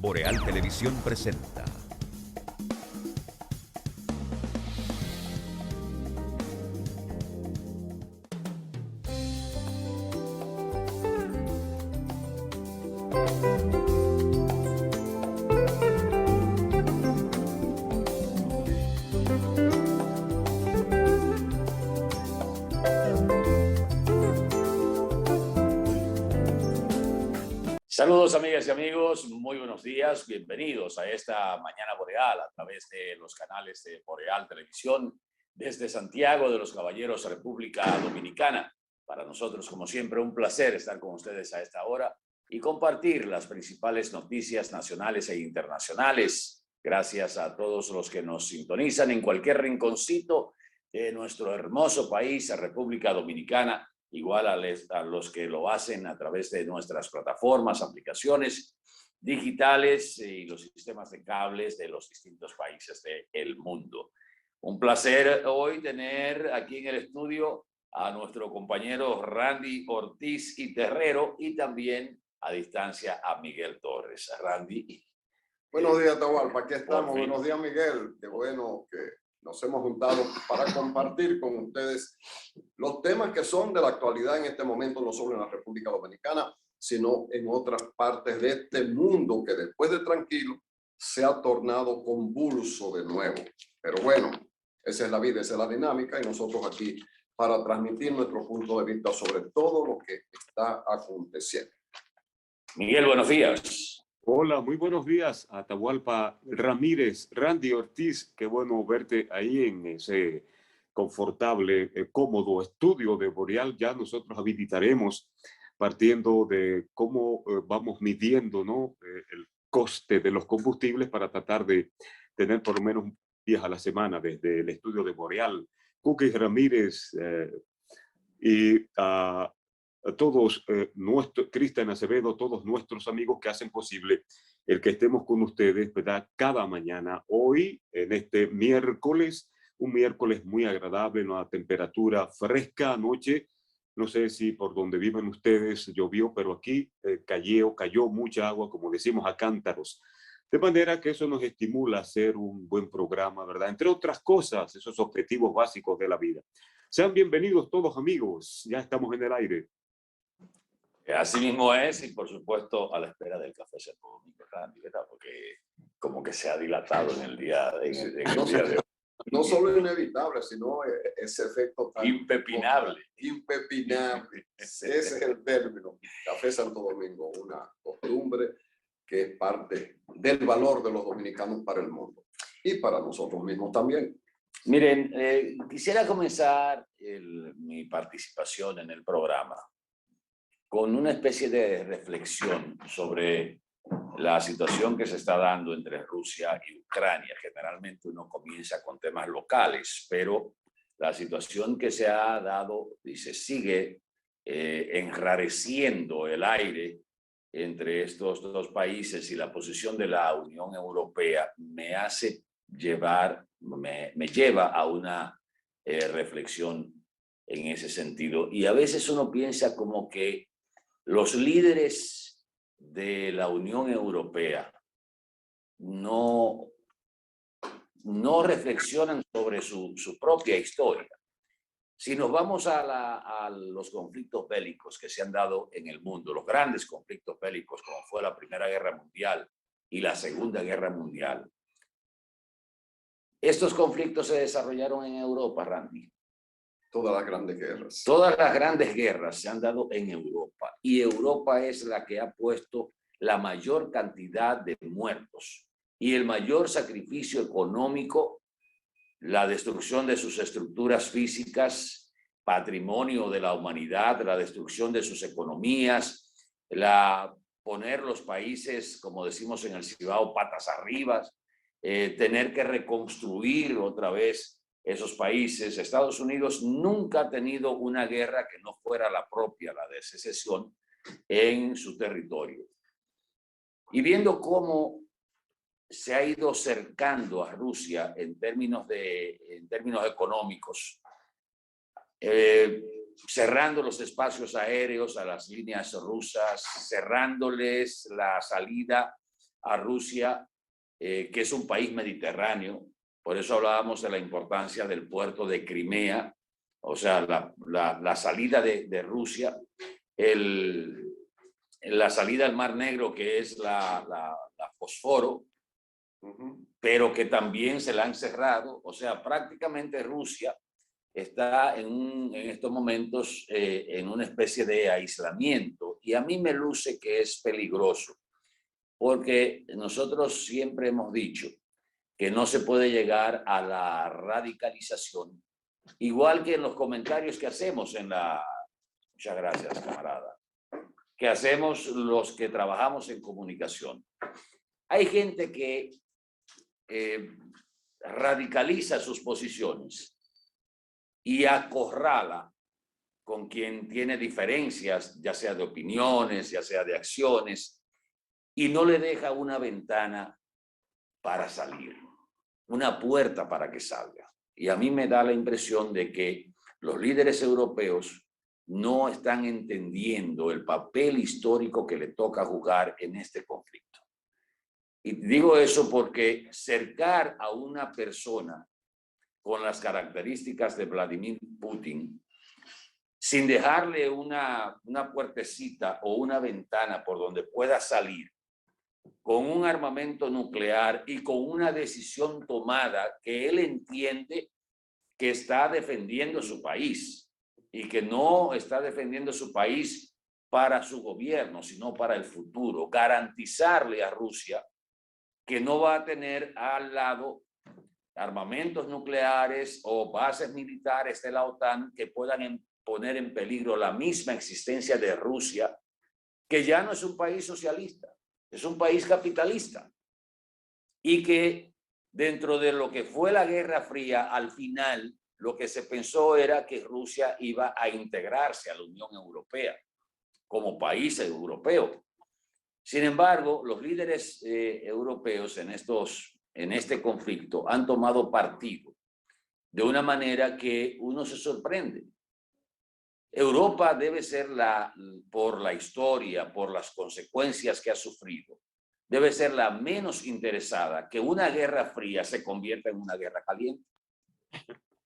Boreal Televisión presenta. Saludos amigas y amigos, muy buenos días, bienvenidos a esta Mañana Boreal a través de los canales de Boreal Televisión desde Santiago de los Caballeros, República Dominicana. Para nosotros, como siempre, un placer estar con ustedes a esta hora y compartir las principales noticias nacionales e internacionales. Gracias a todos los que nos sintonizan en cualquier rinconcito de nuestro hermoso país, a República Dominicana. Igual a los que lo hacen a través de nuestras plataformas, aplicaciones digitales y los sistemas de cables de los distintos países del mundo. Un placer hoy tener aquí en el estudio a nuestro compañero Randy Ortiz y Terrero y también a distancia a Miguel Torres. Randy. Buenos días, Atahualpa. Aquí estamos. Buenos días, Miguel. Qué bueno que nos hemos juntado para compartir con ustedes los temas que son de la actualidad en este momento, no solo en la República Dominicana, sino en otras partes de este mundo que después de tranquilo se ha tornado convulso de nuevo. Pero bueno, esa es la vida, esa es la dinámica y nosotros aquí para transmitir nuestro punto de vista sobre todo lo que está aconteciendo. Miguel, buenos días. Hola, muy buenos días, Atahualpa Ramírez, Randy Ortiz, qué bueno verte ahí en ese confortable, cómodo estudio de Boreal. Ya nosotros habilitaremos partiendo de cómo vamos midiendo, ¿no? El coste de los combustibles para tratar de tener por lo menos días a la semana desde el estudio de Boreal. Cookie Ramírez y a todos Cristian Acevedo, todos nuestros amigos que hacen posible el que estemos con ustedes, ¿verdad? Cada mañana, hoy, en este miércoles, un miércoles muy agradable, una temperatura fresca anoche. No sé si por donde viven ustedes llovió, pero aquí cayó mucha agua, como decimos, a cántaros. De manera que eso nos estimula a hacer un buen programa, ¿verdad? Entre otras cosas, esos objetivos básicos de la vida. Sean bienvenidos todos, amigos. Ya estamos en el aire. Así mismo es, y por supuesto a la espera del café Santo Domingo, ¿verdad? Porque como que se ha dilatado en el día de hoy. No solo inevitable, sino ese efecto tan impepinable. Impepinable. Ese es el término. Café Santo Domingo, una costumbre que es parte del valor de los dominicanos para el mundo y para nosotros mismos también. Miren, quisiera comenzar mi participación en el programa con una especie de reflexión sobre la situación que se está dando entre Rusia y Ucrania. Generalmente uno comienza con temas locales, pero la situación que se ha dado y se sigue enrareciendo el aire entre estos dos países y la posición de la Unión Europea me lleva a una reflexión en ese sentido. Y a veces uno piensa como que los líderes de la Unión Europea no reflexionan sobre su propia historia. Si nos vamos a los conflictos bélicos que se han dado en el mundo, los grandes conflictos bélicos como fue la Primera Guerra Mundial y la Segunda Guerra Mundial, estos conflictos se desarrollaron en Europa, Randy. Todas las grandes guerras. Todas las grandes guerras se han dado en Europa y Europa es la que ha puesto la mayor cantidad de muertos y el mayor sacrificio económico, la destrucción de sus estructuras físicas, patrimonio de la humanidad, la destrucción de sus economías, poner los países, como decimos en el Cibao, patas arriba, tener que reconstruir otra vez esos países. Estados Unidos nunca ha tenido una guerra que no fuera la propia, la de secesión, en su territorio. Y viendo cómo se ha ido cercando a Rusia en términos económicos, cerrando los espacios aéreos a las líneas rusas, cerrándoles la salida a Rusia, que es un país mediterráneo. Por eso hablábamos de la importancia del puerto de Crimea, o sea, la salida de Rusia, la salida al Mar Negro, que es la Fósforo, pero que también se la han cerrado. O sea, prácticamente Rusia está en estos momentos en una especie de aislamiento, y a mí me luce que es peligroso, porque nosotros siempre hemos dicho que no se puede llegar a la radicalización, igual que en los comentarios que hacemos muchas gracias, camarada, que hacemos los que trabajamos en comunicación. Hay gente que radicaliza sus posiciones y acorrala con quien tiene diferencias, ya sea de opiniones, ya sea de acciones, y no le deja una ventana para salir, una puerta para que salga. Y a mí me da la impresión de que los líderes europeos no están entendiendo el papel histórico que le toca jugar en este conflicto. Y digo eso porque cercar a una persona con las características de Vladimir Putin, sin dejarle una puertecita o una ventana por donde pueda salir, con un armamento nuclear y con una decisión tomada que él entiende que está defendiendo su país y que no está defendiendo su país para su gobierno, sino para el futuro. Garantizarle a Rusia que no va a tener al lado armamentos nucleares o bases militares de la OTAN que puedan poner en peligro la misma existencia de Rusia, que ya no es un país socialista, es un país capitalista, y que dentro de lo que fue la Guerra Fría, al final lo que se pensó era que Rusia iba a integrarse a la Unión Europea como país europeo. Sin embargo, los líderes europeos en este conflicto han tomado partido de una manera que uno se sorprende. Europa debe ser, por la historia, por las consecuencias que ha sufrido, debe ser la menos interesada que una guerra fría se convierta en una guerra caliente.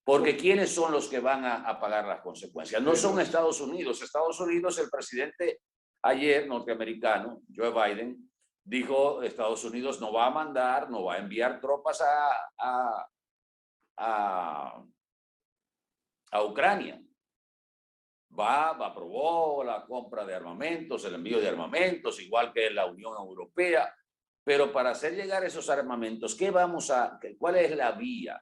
Porque ¿quiénes son los que van a pagar las consecuencias? No son Estados Unidos. Estados Unidos, el presidente ayer norteamericano, Joe Biden, dijo: Estados Unidos no va a mandar, no va a enviar tropas a Ucrania. Aprobó la compra de armamentos, el envío de armamentos, igual que la Unión Europea. Pero para hacer llegar esos armamentos, ¿cuál es la vía?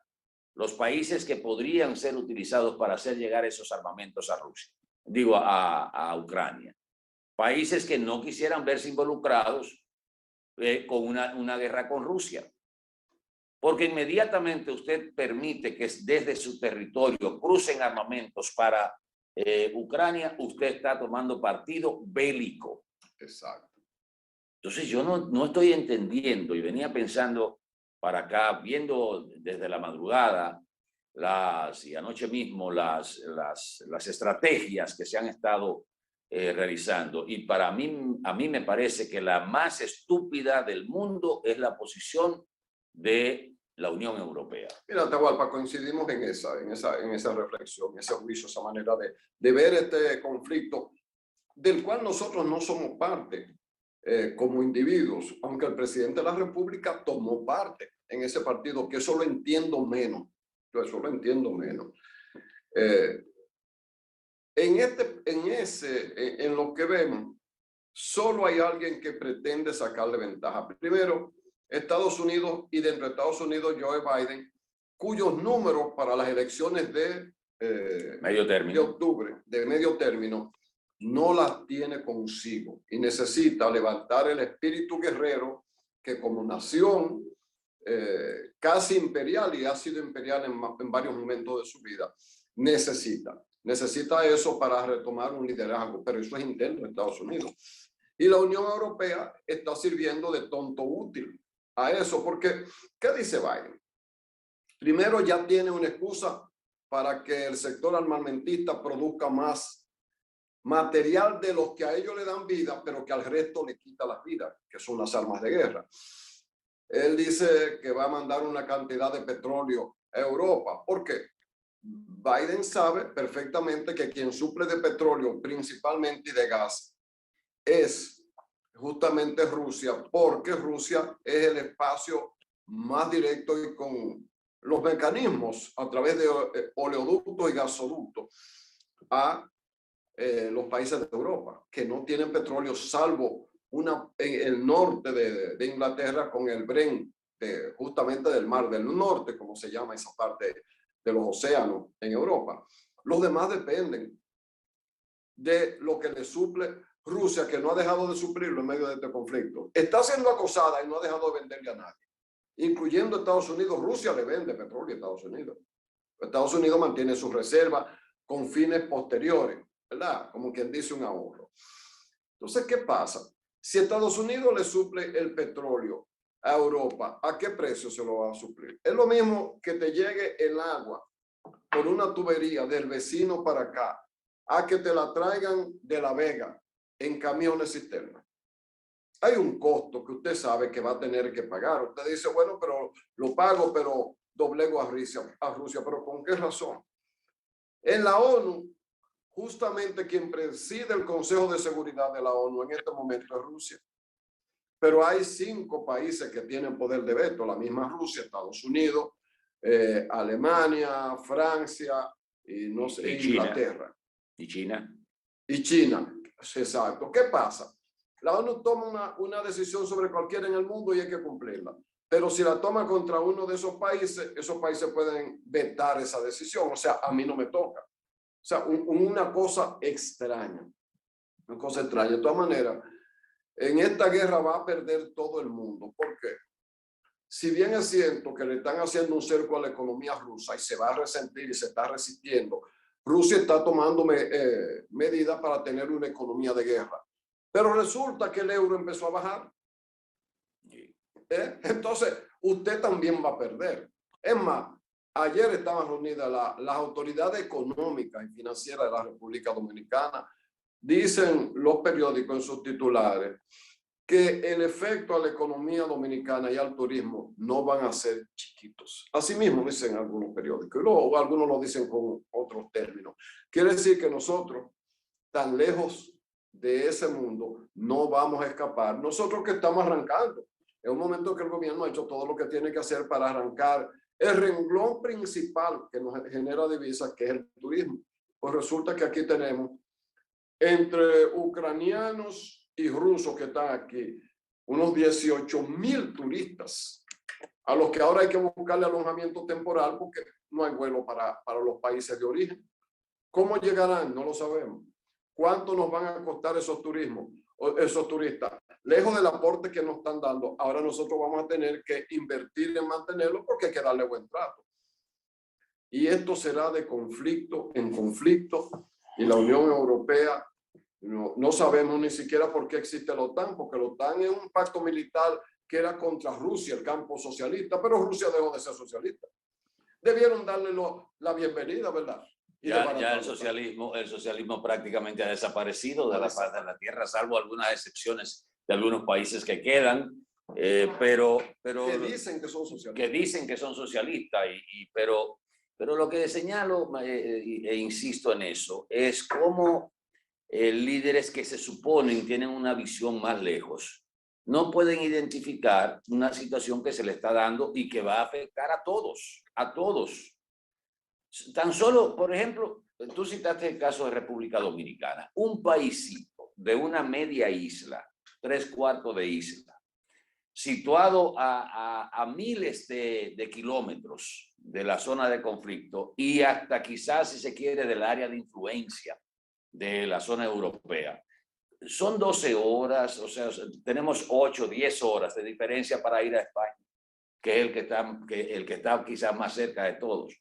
Los países que podrían ser utilizados para hacer llegar esos armamentos a Rusia, a Ucrania. Países que no quisieran verse involucrados con una guerra con Rusia. Porque inmediatamente usted permite que desde su territorio crucen armamentos para Ucrania, usted está tomando partido bélico. Exacto. Entonces yo no estoy entendiendo, y venía pensando para acá, viendo desde la madrugada y anoche mismo las estrategias que se han estado realizando. Y a mí me parece que la más estúpida del mundo es la posición de la Unión Europea. Mira, Atahualpa, coincidimos en esa reflexión, ese juicio, esa manera de ver este conflicto, del cual nosotros no somos parte como individuos, aunque el presidente de la República tomó parte en ese partido, que eso lo entiendo menos. Yo eso lo entiendo menos. En lo que vemos, solo hay alguien que pretende sacarle ventaja. Primero, Estados Unidos, y dentro de Estados Unidos, Joe Biden, cuyos números para las elecciones de octubre, de medio término, no las tiene consigo, y necesita levantar el espíritu guerrero que como nación casi imperial, y ha sido imperial en varios momentos de su vida, necesita eso para retomar un liderazgo, pero eso es interno de Estados Unidos. Y la Unión Europea está sirviendo de tonto útil a eso, porque ¿qué dice Biden? Primero, ya tiene una excusa para que el sector armamentista produzca más material de los que a ellos le dan vida, pero que al resto le quita las vidas, que son las armas de guerra. Él dice que va a mandar una cantidad de petróleo a Europa. ¿Por qué? Biden sabe perfectamente que quien suple de petróleo principalmente y de gas es justamente Rusia, porque Rusia es el espacio más directo y con los mecanismos a través de oleoductos y gasoductos a los países de Europa, que no tienen petróleo salvo en el norte de Inglaterra con el Brent, justamente del Mar del Norte, como se llama esa parte de los océanos en Europa. Los demás dependen de lo que le suple Rusia, que no ha dejado de suplirlo en medio de este conflicto. Está siendo acosada y no ha dejado de venderle a nadie, incluyendo Estados Unidos. Rusia le vende petróleo a Estados Unidos. Estados Unidos mantiene sus reservas con fines posteriores, ¿verdad? Como quien dice, un ahorro. Entonces, ¿qué pasa? Si Estados Unidos le suple el petróleo a Europa, ¿a qué precio se lo va a suplir? Es lo mismo que te llegue el agua por una tubería del vecino para acá, a que te la traigan de La Vega en camiones cisterna. Hay un costo que usted sabe que va a tener que pagar. Usted dice, bueno, pero lo pago, pero doblego a Rusia. ¿Pero con qué razón? En la ONU, justamente quien preside el Consejo de Seguridad de la ONU en este momento es Rusia. Pero hay 5 países que tienen poder de veto, la misma Rusia, Estados Unidos, Alemania, Francia y no sé, Inglaterra. ¿Y China? Y China, exacto. ¿Qué pasa? La ONU toma una decisión sobre cualquiera en el mundo y hay que cumplirla. Pero si la toma contra uno de esos países pueden vetar esa decisión. O sea, a mí no me toca. O sea, una cosa extraña. Una cosa extraña. De todas maneras, en esta guerra va a perder todo el mundo. ¿Por qué? Si bien es cierto que le están haciendo un cerco a la economía rusa y se va a resentir y se está resistiendo, Rusia está tomando medidas para tener una economía de guerra. Pero resulta que el euro empezó a bajar. Entonces, usted también va a perder. Es más, ayer estaban reunidas las autoridades económicas y financieras de la República Dominicana. Dicen los periódicos en sus titulares que el efecto a la economía dominicana y al turismo no van a ser chiquitos. Así mismo dicen algunos periódicos, o algunos lo dicen con otros términos. Quiere decir que nosotros, tan lejos de ese mundo, no vamos a escapar. Nosotros que estamos arrancando, es un momento que el gobierno ha hecho todo lo que tiene que hacer para arrancar el renglón principal que nos genera divisas, que es el turismo. Pues resulta que aquí tenemos entre ucranianos y rusos que están aquí, unos 18,000 turistas, a los que ahora hay que buscarle alojamiento temporal porque no hay vuelo para los países de origen. ¿Cómo llegarán? No lo sabemos. ¿Cuánto nos van a costar esos turistas? Lejos del aporte que nos están dando, ahora nosotros vamos a tener que invertir en mantenerlo porque hay que darle buen trato. Y esto será de conflicto en conflicto, y la Unión Europea no sabemos ni siquiera por qué existe la OTAN, porque la OTAN es un pacto militar que era contra Rusia, el campo socialista, pero Rusia dejó de ser socialista. Debieron darle la bienvenida, ¿verdad? Ya el socialismo prácticamente ha desaparecido de la faz de la tierra, salvo algunas excepciones de algunos países que quedan, pero que dicen que son socialistas. Que dicen que son socialistas, pero lo que señalo e insisto en eso es cómo líderes que se suponen tienen una visión más lejos no pueden identificar una situación que se le está dando y que va a afectar a todos, a todos. Tan solo, por ejemplo, tú citaste el caso de República Dominicana, un paísito de una media isla, 3/4 de isla, situado a miles de kilómetros de la zona de conflicto y hasta quizás, si se quiere, del área de influencia de la zona europea. Son 12 horas, o sea, tenemos 8, 10 horas de diferencia para ir a España, que es el que está quizás más cerca de todos.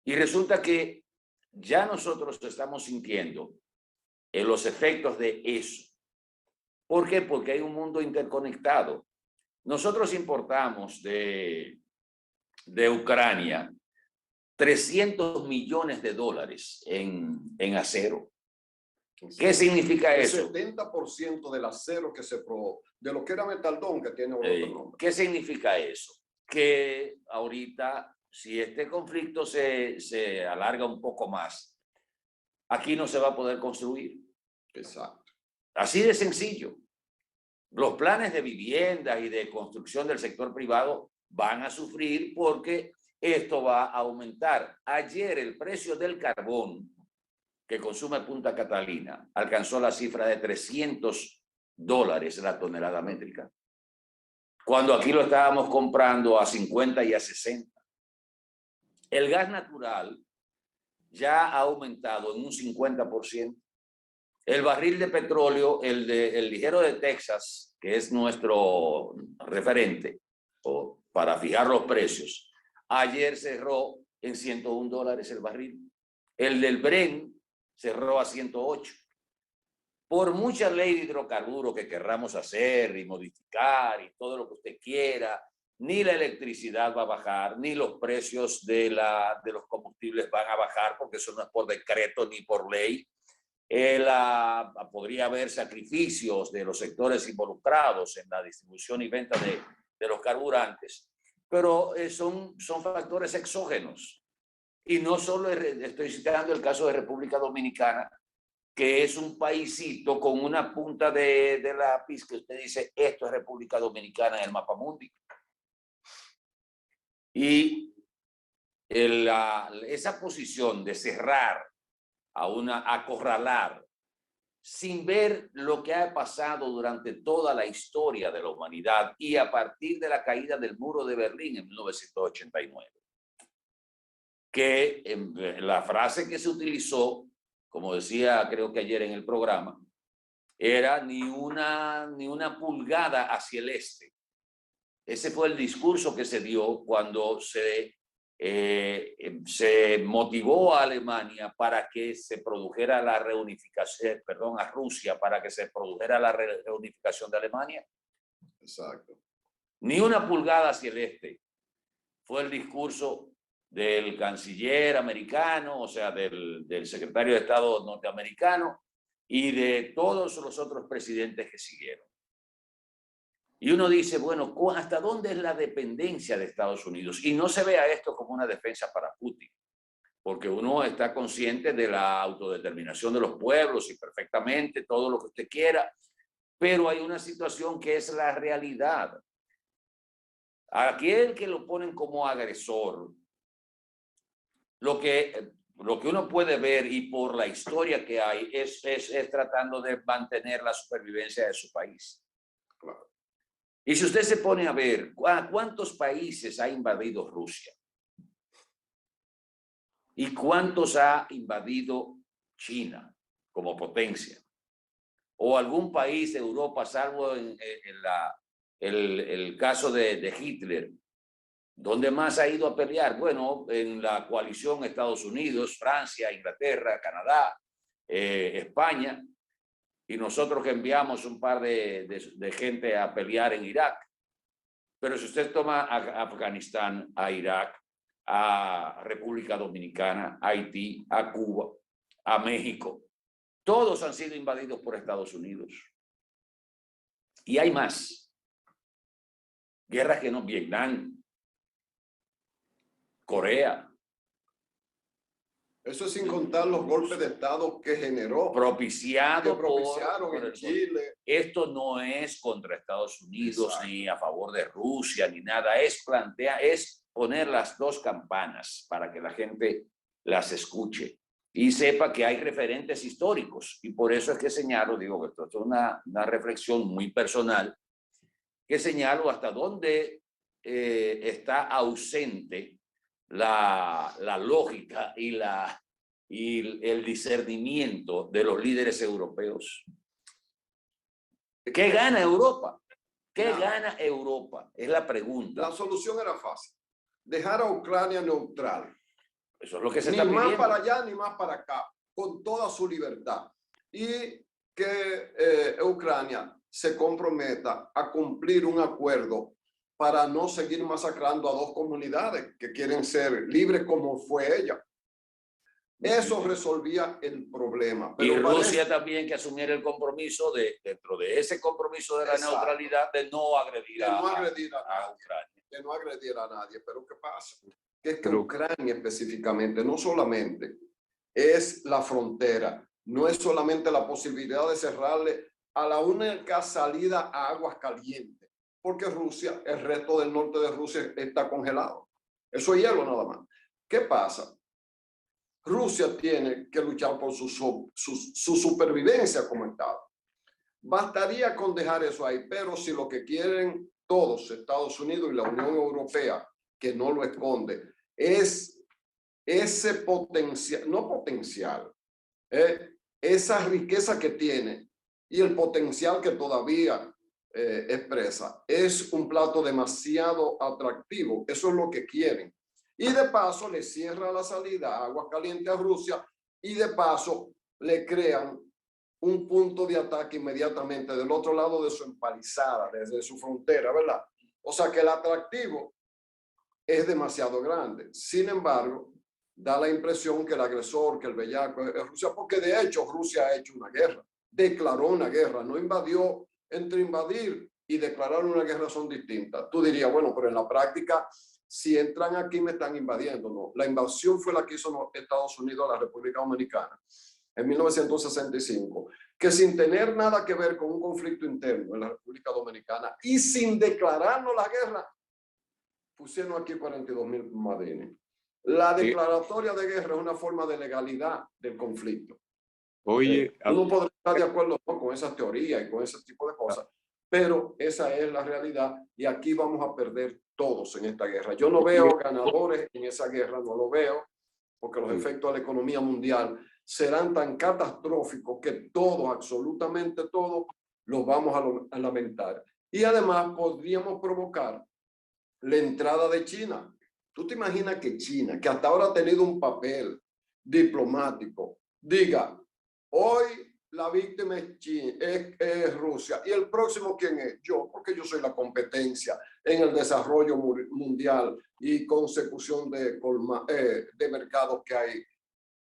Y resulta que ya nosotros estamos sintiendo los efectos de eso. ¿Por qué? Porque hay un mundo interconectado. Nosotros importamos de Ucrania $300 millones en acero. ¿Qué significa El eso? 70% del acero que se probó, de lo que era metaldón, que tiene otro nombre. ¿Qué significa eso? Que ahorita, si este conflicto se alarga un poco más, aquí no se va a poder construir. Exacto. Así de sencillo. Los planes de vivienda y de construcción del sector privado van a sufrir porque esto va a aumentar. Ayer el precio del carbón que consume Punta Catalina alcanzó la cifra de $300 la tonelada métrica, cuando aquí lo estábamos comprando a 50 y a 60. El gas natural ya ha aumentado en un 50%. El barril de petróleo, el ligero de Texas, que es nuestro referente para fijar los precios, ayer cerró en $101 el barril. El del Brent cerró a 108. Por mucha ley de hidrocarburos que querramos hacer y modificar y todo lo que usted quiera, ni la electricidad va a bajar, ni los precios de los combustibles van a bajar, porque eso no es por decreto ni por ley. Podría haber sacrificios de los sectores involucrados en la distribución y venta de los carburantes, pero son factores exógenos. Y no solo estoy citando el caso de República Dominicana, que es un paísito con una punta de lápiz que usted dice, esto es República Dominicana en el mapa mundi. Y esa posición de cerrar, acorralar, sin ver lo que ha pasado durante toda la historia de la humanidad y a partir de la caída del muro de Berlín en 1989. Que la frase que se utilizó, como decía creo que ayer en el programa, era ni una pulgada hacia el este. Ese fue el discurso que se dio cuando se motivó a Alemania para que se produjera la reunificación, perdón, a Rusia para que se produjera la reunificación de Alemania. Exacto. Ni una pulgada hacia el este. Fue el discurso del canciller americano, o sea, del secretario de Estado norteamericano y de todos los otros presidentes que siguieron. Y uno dice, bueno, ¿hasta dónde es la dependencia de Estados Unidos? Y no se vea esto como una defensa para Putin, porque uno está consciente de la autodeterminación de los pueblos y perfectamente todo lo que usted quiera, pero hay una situación que es la realidad. Aquel que lo ponen como agresor, lo que uno puede ver y por la historia que hay es tratando de mantener la supervivencia de su país. Claro. Y si usted se pone a ver cuántos países ha invadido Rusia y cuántos ha invadido China como potencia, o algún país de Europa, salvo en el caso de Hitler, ¿dónde más ha ido a pelear? Bueno, en la coalición Estados Unidos, Francia, Inglaterra, Canadá, España, y nosotros que enviamos un par de gente a pelear en Irak. Pero si usted toma a Afganistán, a Irak, a República Dominicana, a Haití, a Cuba, a México, todos han sido invadidos por Estados Unidos. Y hay más. Guerras que no, Vietnam, Corea. Eso es sin contar los golpes de Estado que generó. Propiciaron en Chile. Esto no es contra Estados Unidos. Exacto. Ni a favor de Rusia, ni nada. Es poner las dos campanas para que la gente las escuche y sepa que hay referentes históricos. Y por eso es que señalo, digo que esto es una reflexión muy personal, que señalo hasta dónde está ausente la lógica y el discernimiento de los líderes europeos. ¿Qué gana Europa? ¿Qué gana Europa? Es la pregunta. La solución era fácil. Dejar a Ucrania neutral. Eso es lo que se está pidiendo. Ni más para allá ni más para acá, con toda su libertad. Y que Ucrania se comprometa a cumplir un acuerdo para no seguir masacrando a dos comunidades que quieren ser libres como fue ella. Eso resolvía el problema. Y Pero Rusia también que asumiera el compromiso dentro de ese compromiso de la neutralidad, de no agredir a Ucrania. De no agredir a nadie. Pero ¿qué pasa? Que es que Ucrania específicamente, no solamente es la frontera, no es solamente la posibilidad de cerrarle a la única salida a aguas calientes, porque Rusia, el resto del norte de Rusia está congelado. Eso es hielo nada más. ¿Qué pasa? Rusia tiene que luchar por su supervivencia como Estado. Bastaría con dejar eso ahí, pero si lo que quieren todos, Estados Unidos y la Unión Europea, que no lo esconde, es ese potencial, no potencial, esa riqueza que tiene y el potencial que todavía expresa, es un plato demasiado atractivo. Eso es lo que quieren. Y de paso le cierra la salida a agua caliente a Rusia y de paso le crean un punto de ataque inmediatamente del otro lado de su empalizada, desde su frontera, ¿verdad? O sea que el atractivo es demasiado grande. Sin embargo, da la impresión que el agresor, que el bellaco es Rusia, porque de hecho Rusia ha hecho una guerra, declaró una guerra, no invadió. Entre invadir y declarar una guerra son distintas. Tú dirías, bueno, pero en la práctica, si entran aquí me están invadiendo. No, la invasión fue la que hizo Estados Unidos a la República Dominicana en 1965, que sin tener nada que ver con un conflicto interno en la República Dominicana y sin declararnos la guerra, pusieron aquí 42,000 madrines. La declaratoria de guerra es una forma de legalidad del conflicto. Oye, uno podrá estar de acuerdo con esa teoría y con ese tipo de cosas, pero esa es la realidad y aquí vamos a perder todos en esta guerra. Yo no veo ganadores en esa guerra, no lo veo, porque los efectos de la economía mundial serán tan catastróficos que todos, absolutamente todos, los vamos a lamentar. Y además podríamos provocar la entrada de China. ¿Tú te imaginas que China, que hasta ahora ha tenido un papel diplomático, diga, hoy la víctima es, China, es Rusia, y el próximo ¿quién es? Yo, porque yo soy la competencia en el desarrollo mundial y consecución de mercados que hay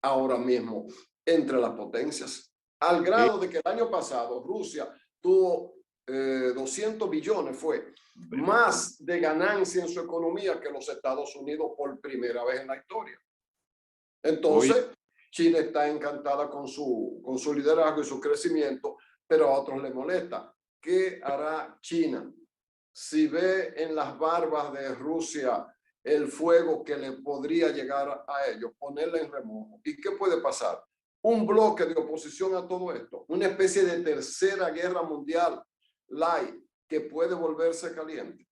ahora mismo entre las potencias? Al grado de que el año pasado Rusia tuvo 200 billones, fue más de ganancia en su economía que los Estados Unidos por primera vez en la historia. Entonces, China está encantada con su liderazgo y su crecimiento, pero a otros les molesta. ¿Qué hará China si ve en las barbas de Rusia el fuego que le podría llegar a ellos, ponerla en remojo? ¿Y qué puede pasar? Un bloque de oposición a todo esto, una especie de tercera guerra mundial light que puede volverse caliente.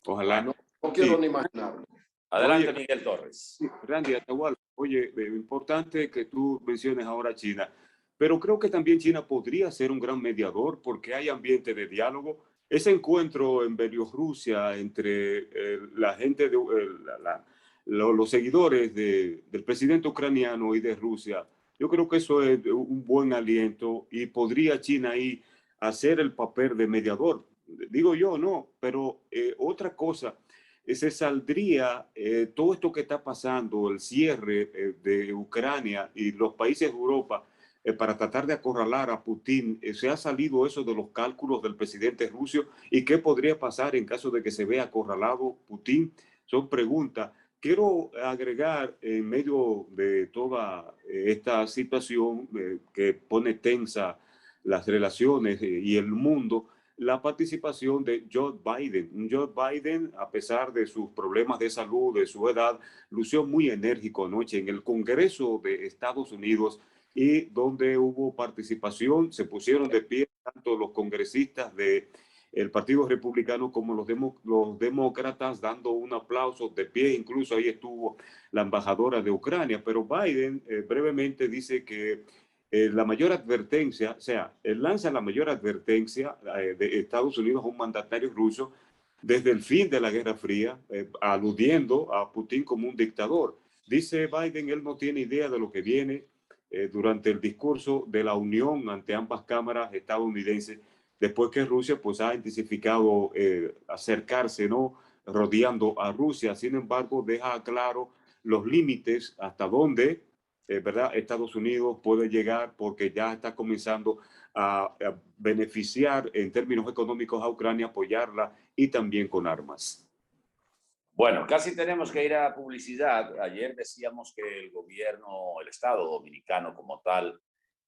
Ojalá. No quiero ni imaginarlo. Adelante, Miguel Torres. Randy, Atahualpa, oye, importante que tú menciones ahora China, pero creo que también China podría ser un gran mediador porque hay ambiente de diálogo. Ese encuentro en Bielorrusia entre la gente, los seguidores del presidente ucraniano y de Rusia, yo creo que eso es un buen aliento y podría China ahí hacer el papel de mediador. Digo yo, no, pero otra cosa, se saldría todo esto que está pasando, el cierre de Ucrania y los países de Europa para tratar de acorralar a Putin. Se ha salido eso de los cálculos del presidente ruso y qué podría pasar en caso de que se vea acorralado Putin. Son preguntas. Quiero agregar en medio de toda esta situación que pone tensa las relaciones y el mundo, la participación de Joe Biden. Joe Biden, a pesar de sus problemas de salud, de su edad, lució muy enérgico anoche en el Congreso de Estados Unidos y donde hubo participación, se pusieron de pie tanto los congresistas del Partido Republicano como los demócratas dando un aplauso de pie, incluso ahí estuvo la embajadora de Ucrania, pero Biden brevemente dice que la mayor advertencia, o sea, él lanza la mayor advertencia de Estados Unidos a un mandatario ruso desde el fin de la Guerra Fría, aludiendo a Putin como un dictador. Dice Biden, él no tiene idea de lo que viene durante el discurso de la unión ante ambas cámaras estadounidenses, después que Rusia pues ha intensificado acercarse, ¿no?, rodeando a Rusia. Sin embargo, deja claro los límites hasta dónde ¿verdad? Estados Unidos puede llegar porque ya está comenzando a beneficiar en términos económicos a Ucrania, apoyarla y también con armas. Bueno, casi tenemos que ir a publicidad. Ayer decíamos que el gobierno, el Estado dominicano como tal,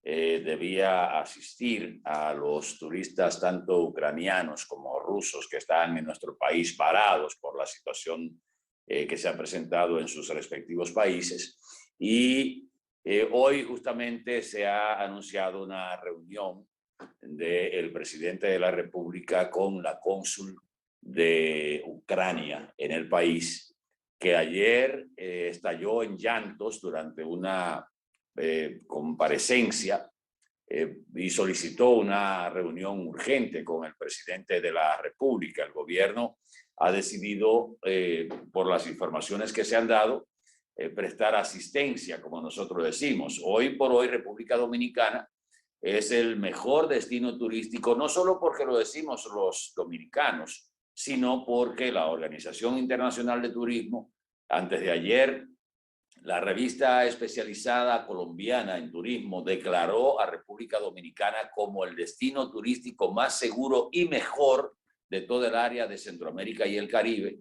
debía asistir a los turistas tanto ucranianos como rusos que están en nuestro país parados por la situación que se ha presentado en sus respectivos países. Y hoy justamente se ha anunciado una reunión del presidente de la República con la cónsul de Ucrania en el país, que ayer estalló en llantos durante una comparecencia y solicitó una reunión urgente con el presidente de la República. El gobierno ha decidido, por las informaciones que se han dado, prestar asistencia, como nosotros decimos. Hoy por hoy, República Dominicana es el mejor destino turístico, no solo porque lo decimos los dominicanos, sino porque la Organización Internacional de Turismo, antes de ayer, la revista especializada colombiana en turismo declaró a República Dominicana como el destino turístico más seguro y mejor de toda el área de Centroamérica y el Caribe.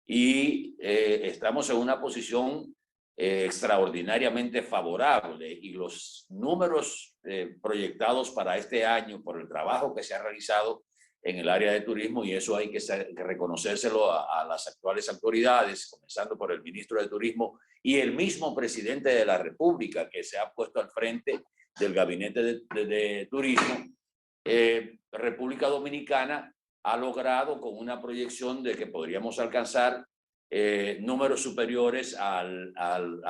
Y estamos en una posición extraordinariamente favorable, y los números proyectados para este año por el trabajo que se ha realizado en el área de turismo, y eso hay que reconocérselo a las actuales autoridades, comenzando por el ministro de Turismo y el mismo presidente de la República, que se ha puesto al frente del gabinete de turismo. República Dominicana ha logrado, con una proyección de que podríamos alcanzar números superiores a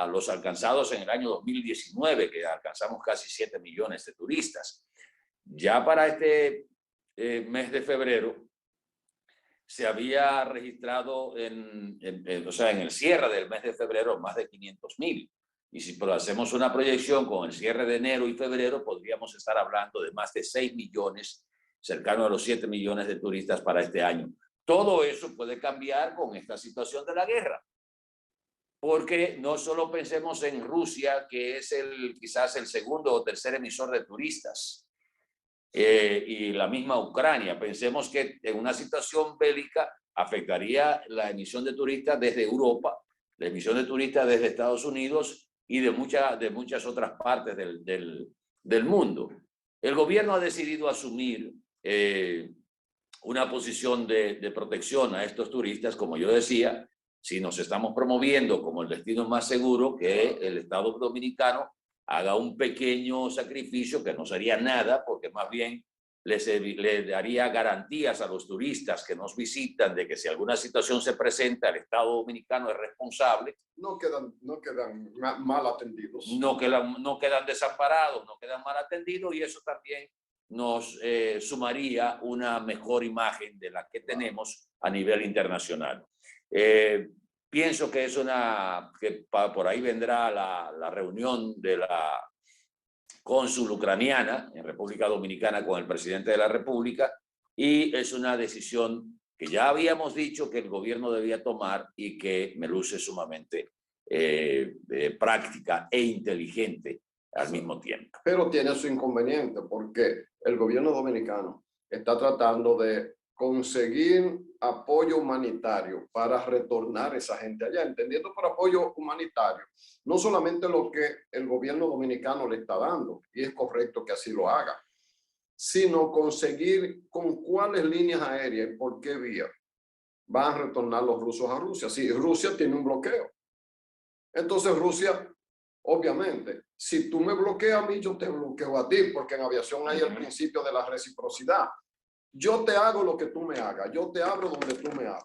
los alcanzados en el año 2019, que alcanzamos casi 7 millones de turistas. Ya para este mes de febrero se había registrado en el cierre del mes de febrero más de 500,000. Y si hacemos una proyección con el cierre de enero y febrero, podríamos estar hablando de más de 6 millones, cercano a los 7 millones de turistas para este año. Todo eso puede cambiar con esta situación de la guerra. Porque no solo pensemos en Rusia, que es quizás el segundo o tercer emisor de turistas, y la misma Ucrania. Pensemos que en una situación bélica afectaría la emisión de turistas desde Europa, la emisión de turistas desde Estados Unidos y de muchas otras partes del mundo. El gobierno ha decidido asumir una posición de protección a estos turistas, como yo decía. Si nos estamos promoviendo como el destino más seguro, que el Estado dominicano haga un pequeño sacrificio, que no sería nada, porque más bien le daría garantías a los turistas que nos visitan de que si alguna situación se presenta, el Estado dominicano es responsable. No quedan mal atendidos. No quedan desamparados, no quedan mal atendidos, y eso también nos sumaría una mejor imagen de la que tenemos a nivel internacional. Pienso que por ahí vendrá la reunión de la cónsul ucraniana en República Dominicana con el presidente de la República, y es una decisión que ya habíamos dicho que el gobierno debía tomar y que me luce sumamente práctica e inteligente al mismo tiempo. Pero tiene su inconveniente, porque el gobierno dominicano está tratando de conseguir apoyo humanitario para retornar a esa gente allá, entendiendo por apoyo humanitario no solamente lo que el gobierno dominicano le está dando, y es correcto que así lo haga, sino conseguir con cuáles líneas aéreas y por qué vía van a retornar los rusos a Rusia. Si Rusia tiene un bloqueo, entonces Rusia, obviamente, si tú me bloqueas a mí, yo te bloqueo a ti, porque en aviación hay el principio de la reciprocidad. Yo te hago lo que tú me hagas, yo te abro donde tú me abras.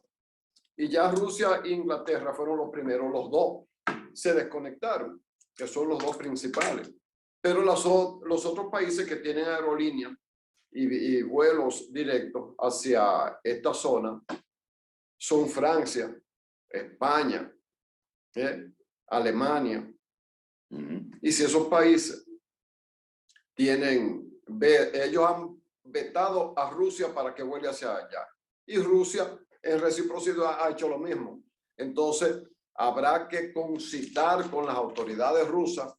Y ya Rusia e Inglaterra fueron los primeros, los dos se desconectaron, que son los dos principales. Pero los otros países que tienen aerolíneas y vuelos directos hacia esta zona son Francia, España, Alemania. Y si esos países ellos han vetado a Rusia para que vuele hacia allá, y Rusia en reciprocidad ha hecho lo mismo. Entonces habrá que concitar con las autoridades rusas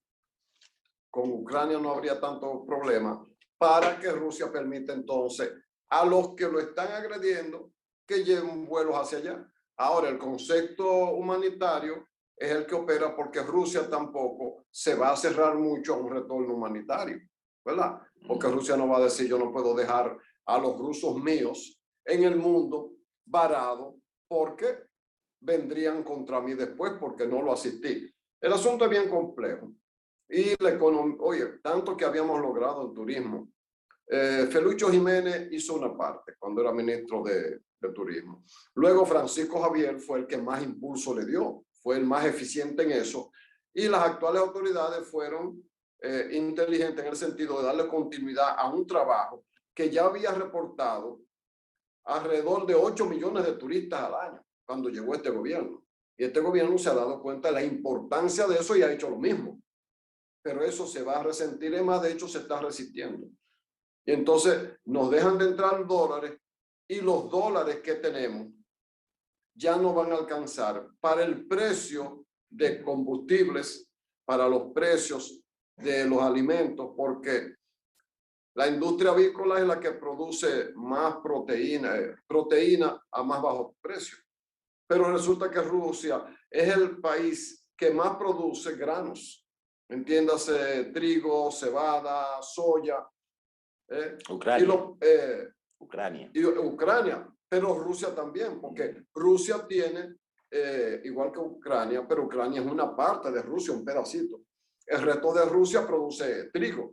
con Ucrania no habría tanto problema, para que Rusia permita entonces a los que lo están agrediendo que lleven vuelos hacia allá. Ahora, el concepto humanitario es el que opera porque Rusia tampoco se va a cerrar mucho a un retorno humanitario, ¿verdad? Porque Rusia no va a decir, yo no puedo dejar a los rusos míos en el mundo varados porque vendrían contra mí después porque no lo asistí. El asunto es bien complejo. Y la economía, oye, tanto que habíamos logrado en turismo. Felucho Jiménez hizo una parte cuando era ministro de turismo. Luego Francisco Javier fue el que más impulso le dio, fue el más eficiente en eso. Y las actuales autoridades fueron inteligentes en el sentido de darle continuidad a un trabajo que ya había reportado alrededor de 8 millones de turistas al año cuando llegó este gobierno. Y este gobierno se ha dado cuenta de la importancia de eso y ha hecho lo mismo. Pero eso se va a resentir, y más de hecho se está resistiendo. Y entonces nos dejan de entrar dólares y los dólares que tenemos ya no van a alcanzar para el precio de combustibles, para los precios de los alimentos, porque la industria avícola es la que produce más proteína a más bajo precio. Pero resulta que Rusia es el país que más produce granos. Entiéndase, trigo, cebada, soya. Ucrania. Y Ucrania, pero Rusia también, porque Rusia tiene, igual que Ucrania, pero Ucrania es una parte de Rusia, un pedacito. El resto de Rusia produce trigo.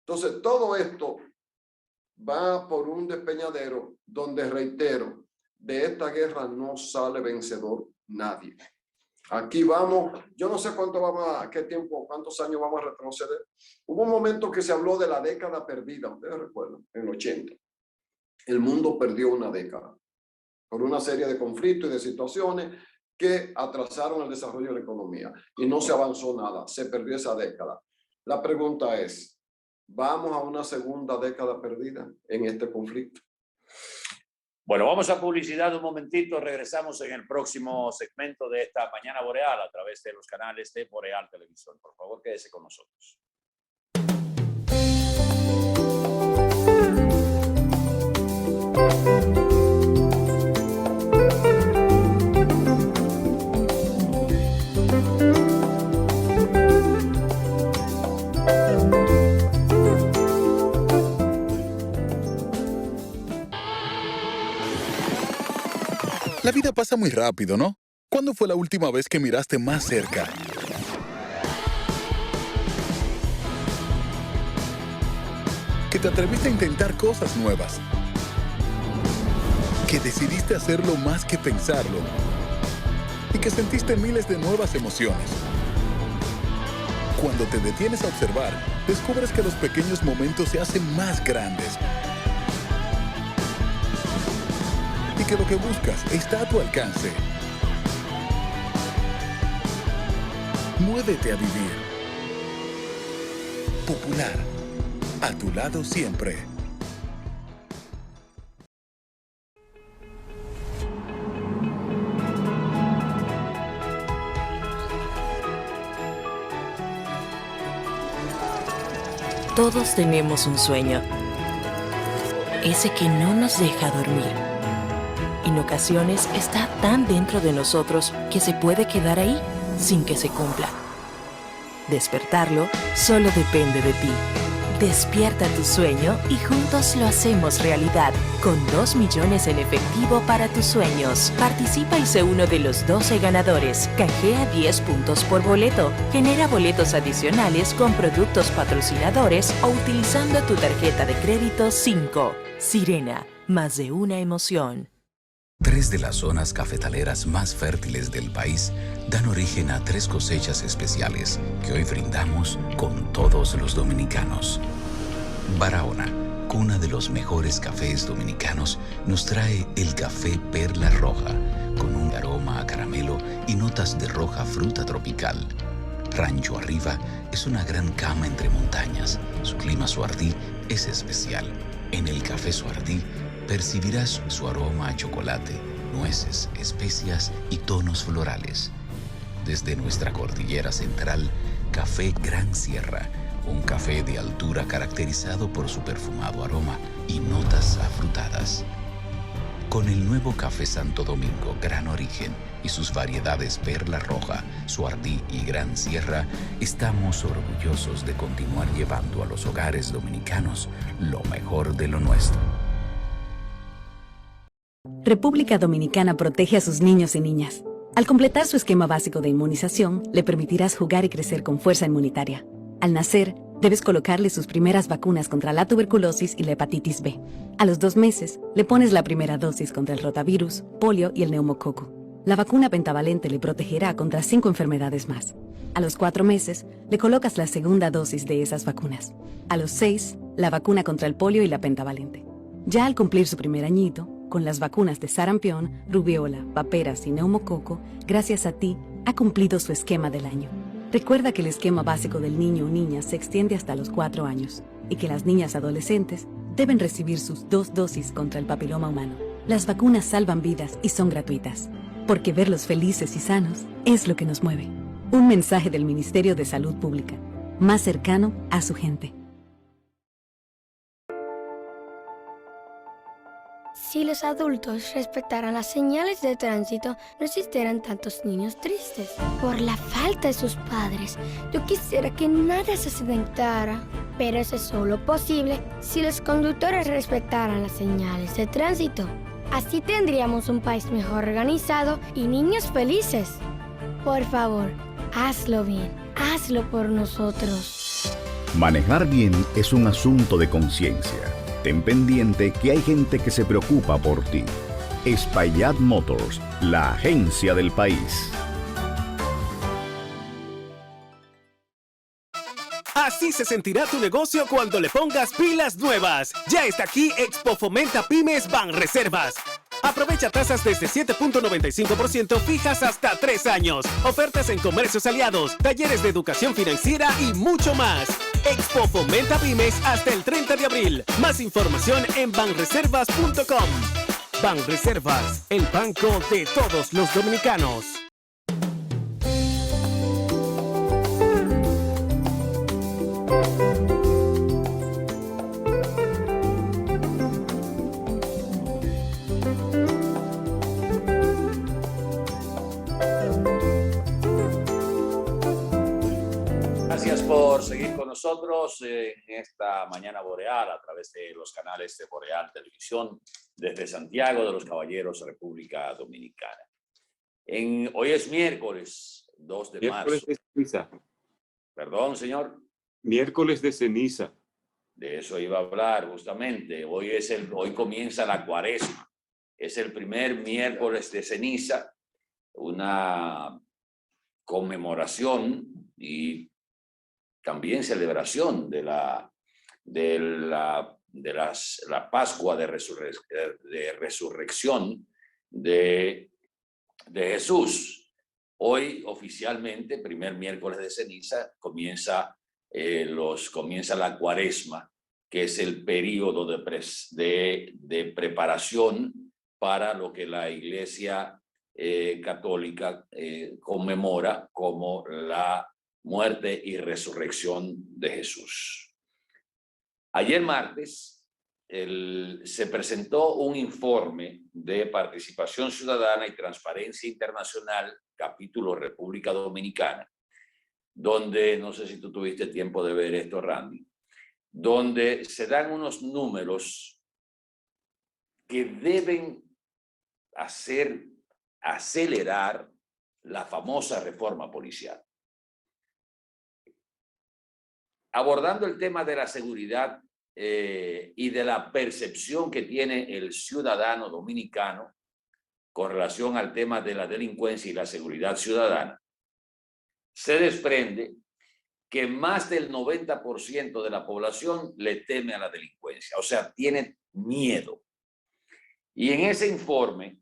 Entonces, todo esto va por un despeñadero donde, reitero, de esta guerra no sale vencedor nadie. Aquí vamos, yo no sé qué tiempo, cuántos años vamos a retroceder. Hubo un momento que se habló de la década perdida, ustedes recuerdan, en el 80. El mundo perdió una década por una serie de conflictos y de situaciones que atrasaron el desarrollo de la economía y no se avanzó nada, se perdió esa década. La pregunta es, ¿vamos a una segunda década perdida en este conflicto? Bueno, vamos a publicidad un momentito, regresamos en el próximo segmento de esta Mañana Boreal a través de los canales de Boreal Televisión. Por favor, quédese con nosotros. La vida pasa muy rápido, ¿no? ¿Cuándo fue la última vez que miraste más cerca? Que te atreviste a intentar cosas nuevas. Que decidiste hacerlo más que pensarlo. Y que sentiste miles de nuevas emociones. Cuando te detienes a observar, descubres que los pequeños momentos se hacen más grandes. Y que lo que buscas está a tu alcance. Muévete a vivir. Popular. A tu lado siempre. Todos tenemos un sueño. Ese que no nos deja dormir. En ocasiones está tan dentro de nosotros que se puede quedar ahí sin que se cumpla. Despertarlo solo depende de ti. Despierta tu sueño y juntos lo hacemos realidad. Con 2 millones en efectivo para tus sueños. Participa y sé uno de los 12 ganadores. Canjea 10 puntos por boleto. Genera boletos adicionales con productos patrocinadores o utilizando tu tarjeta de crédito 5. Sirena, más de una emoción. 3 de las zonas cafetaleras más fértiles del país dan origen a 3 cosechas especiales que hoy brindamos con todos los dominicanos. Barahona, cuna de los mejores cafés dominicanos, nos trae el café Perla Roja, con un aroma a caramelo y notas de roja fruta tropical. Rancho Arriba es una gran cama entre montañas. Su clima Suardí es especial. En el café Suardí percibirás su aroma a chocolate, nueces, especias y tonos florales. Desde nuestra cordillera central, Café Gran Sierra, un café de altura caracterizado por su perfumado aroma y notas afrutadas. Con el nuevo Café Santo Domingo Gran Origen y sus variedades Perla Roja, Suardí y Gran Sierra, estamos orgullosos de continuar llevando a los hogares dominicanos lo mejor de lo nuestro. República Dominicana protege a sus niños y niñas. Al completar su esquema básico de inmunización, le permitirás jugar y crecer con fuerza inmunitaria. Al nacer, debes colocarle sus primeras vacunas contra la tuberculosis y la hepatitis B. A los 2 meses, le pones la primera dosis contra el rotavirus, polio y el neumococo. La vacuna pentavalente le protegerá contra 5 enfermedades más. A los 4 meses, le colocas la segunda dosis de esas vacunas. A los 6, la vacuna contra el polio y la pentavalente. Ya al cumplir su primer añito, con las vacunas de sarampión, rubiola, paperas y neumococo, gracias a ti, ha cumplido su esquema del año. Recuerda que el esquema básico del niño o niña se extiende hasta los 4 años y que las niñas adolescentes deben recibir sus 2 dosis contra el papiloma humano. Las vacunas salvan vidas y son gratuitas, porque verlos felices y sanos es lo que nos mueve. Un mensaje del Ministerio de Salud Pública, más cercano a su gente. Si los adultos respetaran las señales de tránsito, no existieran tantos niños tristes. Por la falta de sus padres, yo quisiera que nada se accidentara. Pero eso es solo posible si los conductores respetaran las señales de tránsito. Así tendríamos un país mejor organizado y niños felices. Por favor, hazlo bien. Hazlo por nosotros. Manejar bien es un asunto de conciencia. Ten pendiente que hay gente que se preocupa por ti. Espaillat Motors, la agencia del país. Así se sentirá tu negocio cuando le pongas pilas nuevas. Ya está aquí Expo Fomenta Pymes Banreservas. Aprovecha tasas desde 7.95% fijas hasta 3 años. Ofertas en comercios aliados, talleres de educación financiera y mucho más. Expo Fomenta Pymes hasta el 30 de abril. Más información en banreservas.com. Banreservas, el banco de todos los dominicanos. Gracias por seguir con nosotros en esta mañana boreal a través de los canales de Boreal Televisión desde Santiago de los Caballeros, República Dominicana. Hoy es miércoles 2 de Miércoles marzo. de ceniza. Perdón, señor. Miércoles de ceniza. De eso iba a hablar justamente. Hoy comienza la Cuaresma. Es el primer miércoles de ceniza, una conmemoración y también celebración de la Pascua de resurrección de Jesús. Hoy oficialmente, primer miércoles de ceniza, comienza la Cuaresma, que es el periodo de preparación para lo que la Iglesia católica conmemora como la muerte y resurrección de Jesús. Ayer martes se presentó un informe de participación ciudadana y transparencia internacional, capítulo República Dominicana, donde, no sé si tú tuviste tiempo de ver esto, Randy, donde se dan unos números que deben acelerar la famosa reforma policial. Abordando el tema de la seguridad y de la percepción que tiene el ciudadano dominicano con relación al tema de la delincuencia y la seguridad ciudadana, se desprende que más del 90% de la población le teme a la delincuencia, o sea, tiene miedo. Y en ese informe,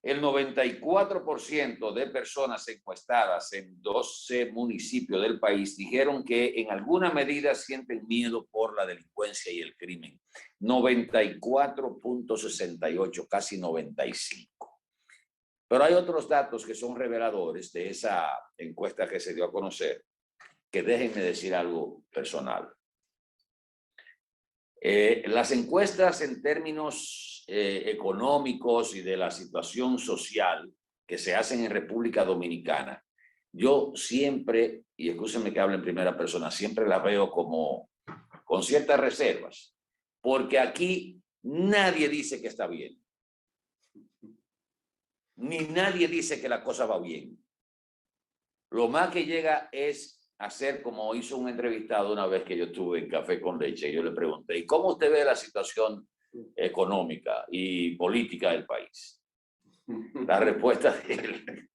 el 94% de personas encuestadas en 12 municipios del país dijeron que en alguna medida sienten miedo por la delincuencia y el crimen. 94.68, casi 95. Pero hay otros datos que son reveladores de esa encuesta que se dio a conocer, que déjenme decir algo personal. Las encuestas en términos económicos y de la situación social que se hacen en República Dominicana, yo siempre, y escúchenme que hable en primera persona, siempre las veo como con ciertas reservas, porque aquí nadie dice que está bien, ni nadie dice que la cosa va bien. Lo más que llega es hacer como hizo un entrevistado una vez que yo estuve en Café con Leche. Yo le pregunté, ¿y cómo usted ve la situación económica y política del país? La respuesta de él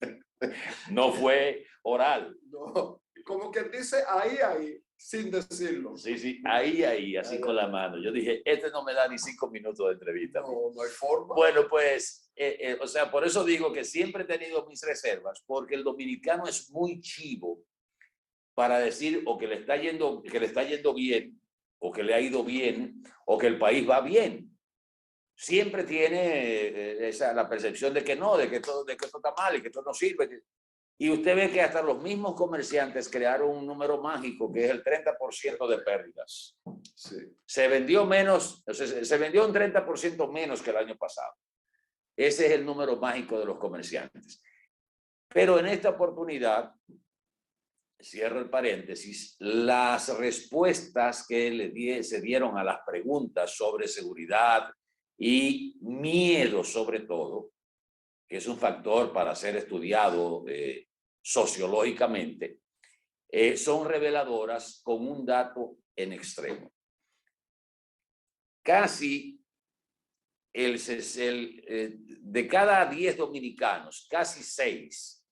no fue oral. No, como que dice ahí, sin decirlo. Sí, ahí, así con la mano. Yo dije, este no me da ni 5 minutos de entrevista. No hay forma. Bueno, pues, o sea, por eso digo que siempre he tenido mis reservas, porque el dominicano es muy chivo para decir o que le está yendo bien, o que le ha ido bien, o que el país va bien. Siempre tiene la percepción de que no, de que esto está mal y que esto no sirve. Y usted ve que hasta los mismos comerciantes crearon un número mágico que es el 30% de pérdidas. Sí. Se vendió menos, o sea, se vendió un 30% menos que el año pasado. Ese es el número mágico de los comerciantes. Pero en esta oportunidad, cierro el paréntesis, las respuestas que se dieron a las preguntas sobre seguridad y miedo sobre todo, que es un factor para ser estudiado sociológicamente, son reveladoras con un dato en extremo. Casi de cada 10 dominicanos, casi 6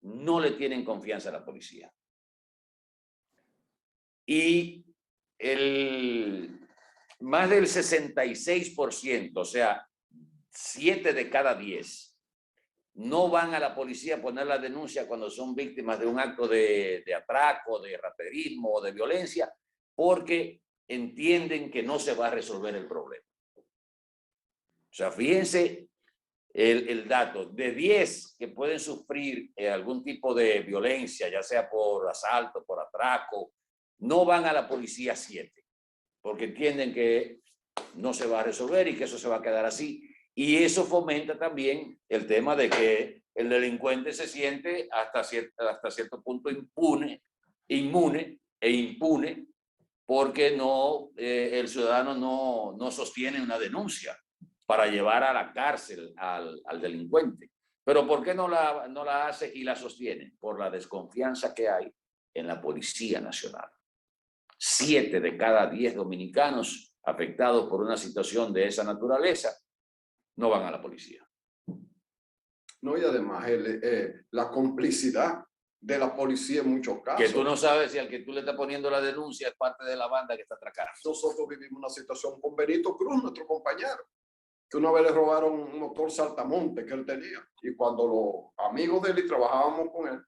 no le tienen confianza a la policía. Y más del 66%, o sea, 7 de cada 10, no van a la policía a poner la denuncia cuando son víctimas de un acto de atraco, de raterismo o de violencia, porque entienden que no se va a resolver el problema. O sea, fíjense el dato, de 10 que pueden sufrir algún tipo de violencia, ya sea por asalto, por atraco, no van a la policía 7, porque entienden que no se va a resolver y que eso se va a quedar así. Y eso fomenta también el tema de que el delincuente se siente hasta cierto punto inmune e impune, porque el ciudadano no sostiene una denuncia para llevar a la cárcel al delincuente. Pero ¿por qué no la hace y la sostiene? Por la desconfianza que hay en la Policía Nacional. 7 de cada 10 dominicanos afectados por una situación de esa naturaleza no van a la policía. No, y además la complicidad de la policía en muchos casos. Que tú no sabes si al que tú le estás poniendo la denuncia es parte de la banda que está atracando. Nosotros vivimos una situación con Benito Cruz, nuestro compañero, que una vez le robaron un motor saltamonte que él tenía. Y cuando los amigos de él y trabajábamos con él,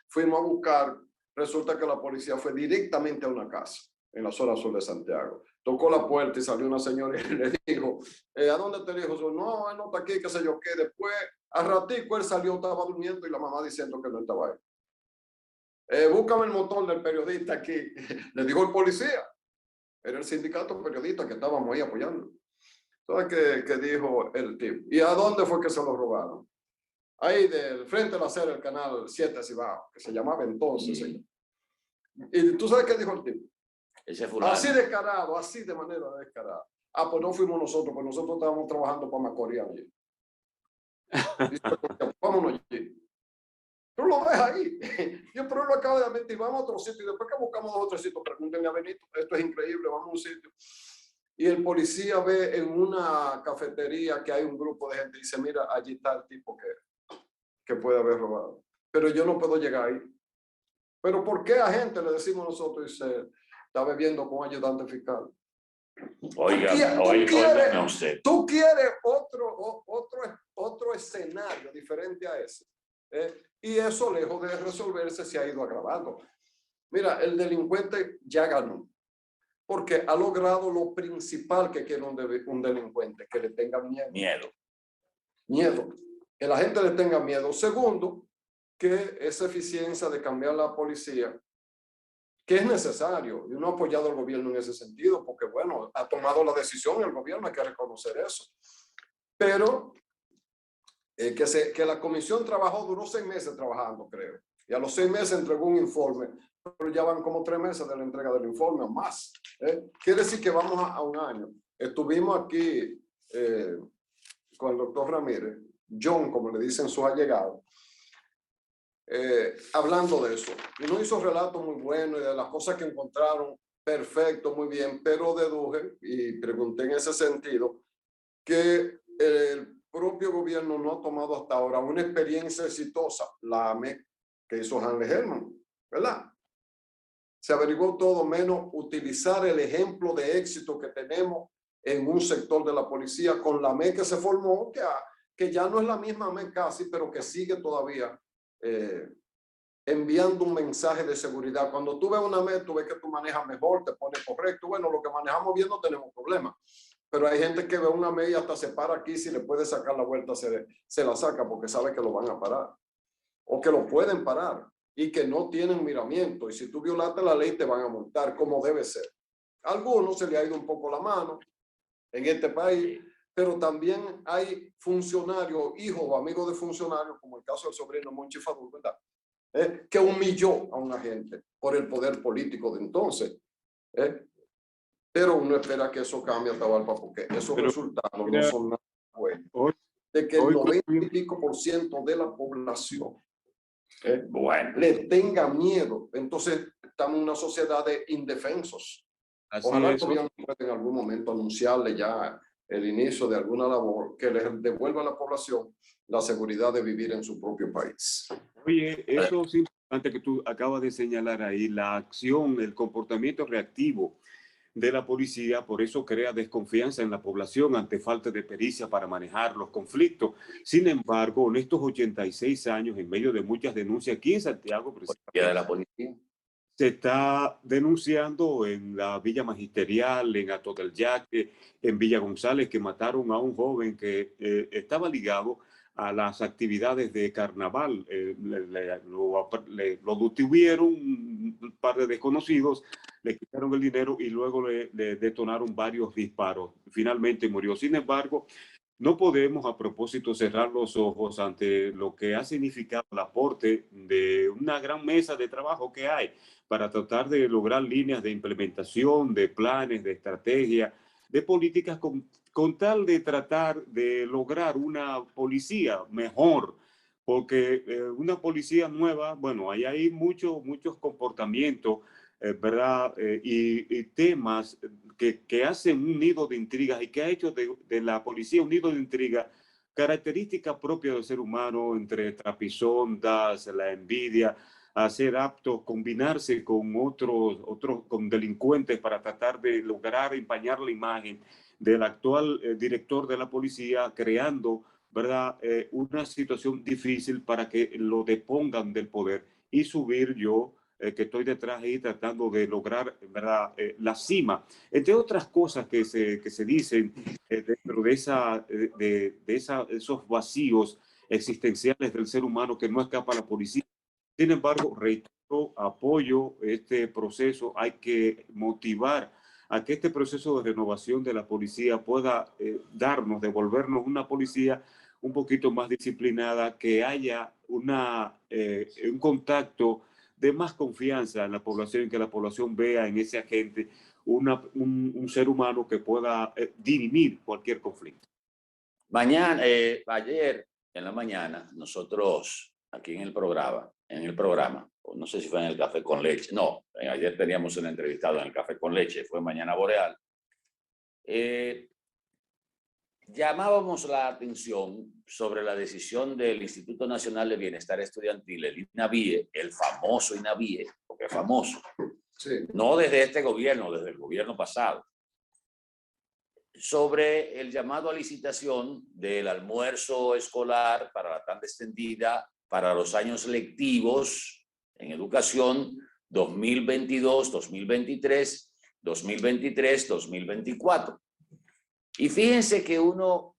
fuimos a buscar, resulta que la policía fue directamente a una casa en la zona sur de Santiago. Tocó la puerta y salió una señora y le dijo, ¿a dónde te dijo? No, él no está aquí, qué sé yo qué. Después, a ratico, él salió, estaba durmiendo y la mamá diciendo que no estaba ahí. Búscame el motor del periodista aquí. Le dijo el policía. Era el sindicato periodista que estábamos ahí apoyando. Entonces, ¿qué dijo el tipo? ¿Y a dónde fue que se lo robaron? Ahí del frente de la acera del canal 7 Cibao, que se llamaba entonces. Sí. ¿Y tú sabes qué dijo el tipo? Así descarado, así de manera descarada. Pues no fuimos nosotros, pues nosotros estábamos trabajando para Macorís allí. Vámonos allí. Tú lo ves ahí. Yo pero lo acabo de mentir, vamos a otro sitio. Y después que buscamos 2 o 3 sitios, pregúntenle a Benito, esto es increíble, vamos a un sitio. Y el policía ve en una cafetería que hay un grupo de gente y dice, mira, allí está el tipo que puede haber robado. Pero yo no puedo llegar ahí. Pero ¿por qué a gente le decimos nosotros? Dice, está bebiendo con ayudante fiscal. Oiga, no sé. Tú quieres otro escenario diferente a ese. Y eso, lejos de resolverse, se ha ido agravando. Mira, el delincuente ya ganó. Porque ha logrado lo principal que quiere un delincuente, que le tenga miedo. Miedo. Que la gente le tenga miedo. Segundo, que esa eficiencia de cambiar la policía, que es necesario. Y uno ha apoyado al gobierno en ese sentido, porque bueno, ha tomado la decisión el gobierno, hay que reconocer eso. Pero que la comisión duró 6 meses trabajando, creo. Y a los 6 meses entregó un informe, pero ya van como 3 meses de la entrega del informe o más. Quiere decir que vamos a 1 año. Estuvimos aquí con el doctor Ramírez, John, como le dicen sus allegados, hablando de eso. Y nos hizo relatos muy buenos y de las cosas que encontraron, perfecto, muy bien, pero deduje y pregunté en ese sentido que el propio gobierno no ha tomado hasta ahora una experiencia exitosa, la AME, que hizo Hanley Herman, ¿verdad? Se averiguó todo menos utilizar el ejemplo de éxito que tenemos en un sector de la policía con la AME que se formó, que ya no es la misma AME casi, pero que sigue todavía enviando un mensaje de seguridad. Cuando tú ves una AME, tú ves que tú manejas mejor, te pones correcto. Bueno, lo que manejamos bien no tenemos problema. Pero hay gente que ve una AME y hasta se para aquí, si le puede sacar la vuelta, se la saca porque sabe que lo van a parar. O que lo pueden parar y que no tienen miramiento. Y si tú violaste la ley, te van a multar, como debe ser. A algunos se le ha ido un poco la mano en este país, pero también hay funcionarios, hijos o amigos de funcionarios, como el caso del sobrino Monchi Fadul, ¿verdad? Que humilló a un agente por el poder político de entonces. Pero uno espera que eso cambie, Atahualpa, porque esos resultados no son nada buenos. De que el 90% y pico de la población le tenga miedo. Entonces estamos en una sociedad de indefensos. Ojalá el gobierno pueda en algún momento anunciarle ya el inicio de alguna labor que les devuelva a la población la seguridad de vivir en su propio país. Oye, eso es importante que tú acabas de señalar ahí, la acción, el comportamiento reactivo de la policía, por eso crea desconfianza en la población ante falta de pericia para manejar los conflictos. Sin embargo, en estos 86 años, en medio de muchas denuncias aquí en Santiago, de la policía, se está denunciando en la Villa Magisterial, en Hato del Yaque, en Villa González, que mataron a un joven que estaba ligado a las actividades de carnaval. Lo detuvieron un par de desconocidos, le quitaron el dinero y luego le detonaron varios disparos. Finalmente murió. Sin embargo, no podemos a propósito cerrar los ojos ante lo que ha significado el aporte de una gran mesa de trabajo que hay para tratar de lograr líneas de implementación, de planes, de estrategia, de políticas con tal de tratar de lograr una policía mejor, porque una policía nueva, bueno, ahí hay muchos comportamientos, ¿verdad? Y temas que hacen un nido de intrigas y que ha hecho de la policía un nido de intrigas, característica propia del ser humano, entre trapisondas, la envidia, a ser apto, combinarse con con delincuentes para tratar de lograr empañar la imagen del actual director de la policía, creando, ¿verdad?, una situación difícil para que lo depongan del poder y subir yo, que estoy detrás ahí tratando de lograr, ¿verdad?, la cima. Entre otras cosas que se dicen dentro de esos vacíos existenciales del ser humano que no escapa a la policía. Sin embargo, reitero, apoyo este proceso. Hay que motivar a que este proceso de renovación de la policía pueda devolvernos una policía un poquito más disciplinada, que haya un contacto de más confianza en la población, que la población vea en ese agente un ser humano que pueda dirimir cualquier conflicto. Ayer en la mañana, nosotros aquí en el programa, no sé si fue en el Café con Leche, no, ayer teníamos un entrevistado en el Café con Leche, fue Mañana Boreal. Llamábamos la atención sobre la decisión del Instituto Nacional de Bienestar Estudiantil, el INAVIE, el famoso INAVIE, porque es famoso, sí, no desde este gobierno, desde el gobierno pasado, sobre el llamado a licitación del almuerzo escolar para la tanda extendida para los años lectivos en educación 2022, 2023, 2023, 2024. Y fíjense que uno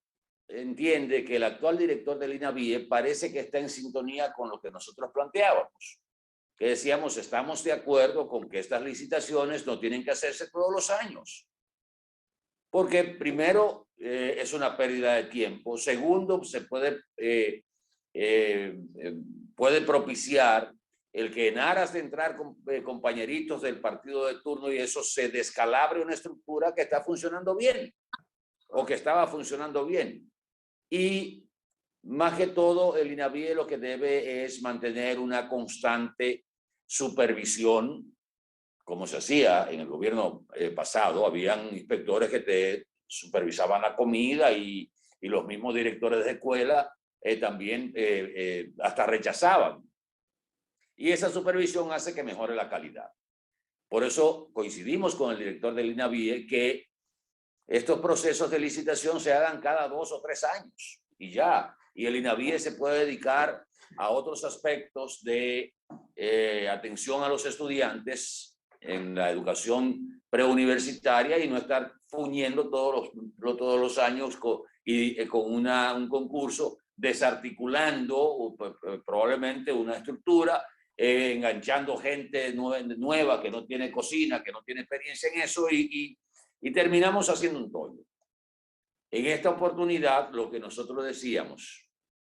entiende que el actual director del INAVIE parece que está en sintonía con lo que nosotros planteábamos. que decíamos, estamos de acuerdo con que estas licitaciones no tienen que hacerse todos los años. Porque primero, es una pérdida de tiempo. Segundo, se puede propiciar el que en aras de entrar con compañeritos del partido de turno y eso se descalabre una estructura que está funcionando bien o que estaba funcionando bien. Y más que todo, el INAVIE lo que debe es mantener una constante supervisión, como se hacía en el gobierno pasado. Habían inspectores que te supervisaban la comida y los mismos directores de escuela también hasta rechazaban. Y esa supervisión hace que mejore la calidad. Por eso coincidimos con el director del INAVIE que estos procesos de licitación se hagan cada 2 o 3 años y ya. Y el INAVIE se puede dedicar a otros aspectos de atención a los estudiantes en la educación preuniversitaria y no estar fuñendo todos los años con un concurso, desarticulando probablemente una estructura, enganchando gente nueva que no tiene cocina, que no tiene experiencia en eso y terminamos haciendo un tollo. En esta oportunidad, lo que nosotros decíamos,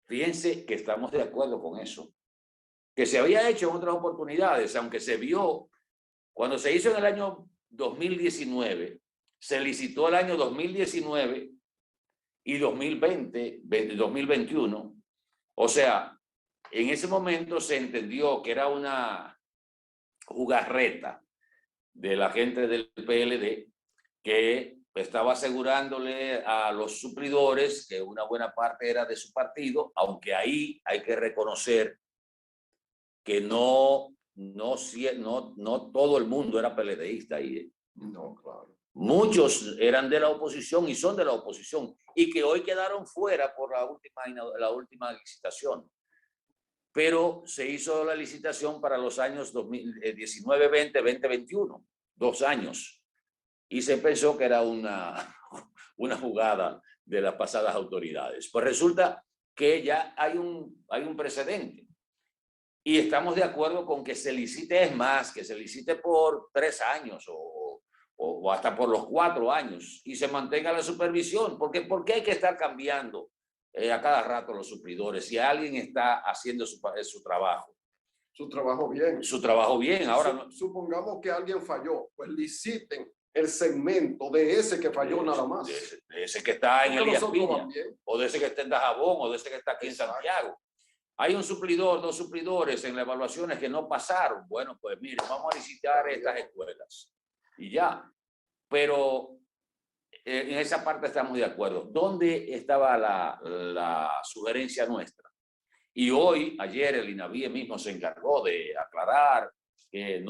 fíjense que estamos de acuerdo con eso, que se había hecho en otras oportunidades, aunque se vio, cuando se hizo en el año 2019, se licitó el año 2019 y 2021, o sea, en ese momento se entendió que era una jugarreta de la gente del PLD que estaba asegurándole a los suplidores que una buena parte era de su partido, aunque ahí hay que reconocer que no todo el mundo era PLDista ahí. No, claro. Muchos eran de la oposición y son de la oposición y que hoy quedaron fuera por la última licitación. Pero se hizo la licitación para los años 2019, 20, 2021, 2 años. Y se pensó que era una jugada de las pasadas autoridades. Pues resulta que ya hay un precedente. Y estamos de acuerdo con que se licite, es más, que se licite por 3 años o hasta por los 4 años y se mantenga la supervisión. ¿Por qué hay que estar cambiando a cada rato los suplidores si alguien está haciendo su trabajo? Su trabajo bien. Su trabajo bien. Ahora, supongamos que alguien falló, pues liciten el segmento de ese que falló nada más. De ese que está en Elías Piña, o de ese que está en Dajabón, o de ese que está aquí en Santiago. Hay un suplidor, 2 suplidores en las evaluaciones que no pasaron. Bueno, pues mire, vamos a licitar estas escuelas. Y ya. Pero en esa parte estamos de acuerdo. ¿Dónde estaba la sugerencia nuestra? Y ayer el INAVIE mismo se encargó de aclarar que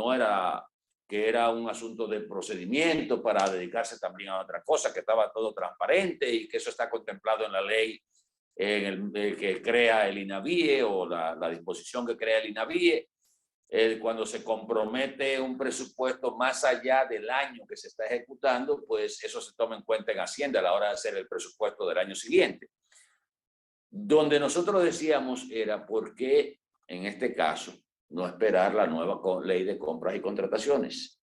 era un asunto de procedimiento para dedicarse también a otra cosa, que estaba todo transparente y que eso está contemplado en la ley que crea el INAVIE o la disposición que crea el INAVIE. Cuando se compromete un presupuesto más allá del año que se está ejecutando, pues eso se toma en cuenta en Hacienda a la hora de hacer el presupuesto del año siguiente. Donde nosotros decíamos era por qué en este caso no esperar la nueva ley de compras y contrataciones.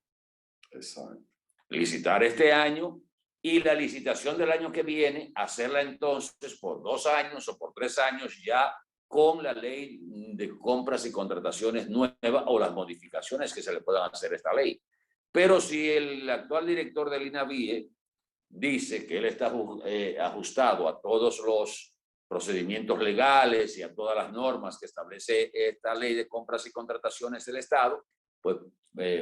Exacto. Licitar este año y la licitación del año que viene, hacerla entonces por 2 años o por 3 años ya con la ley de compras y contrataciones nueva o las modificaciones que se le puedan hacer a esta ley. Pero si el actual director del INAVIE dice que él está ajustado a todos los procedimientos legales y a todas las normas que establece esta ley de compras y contrataciones del Estado, pues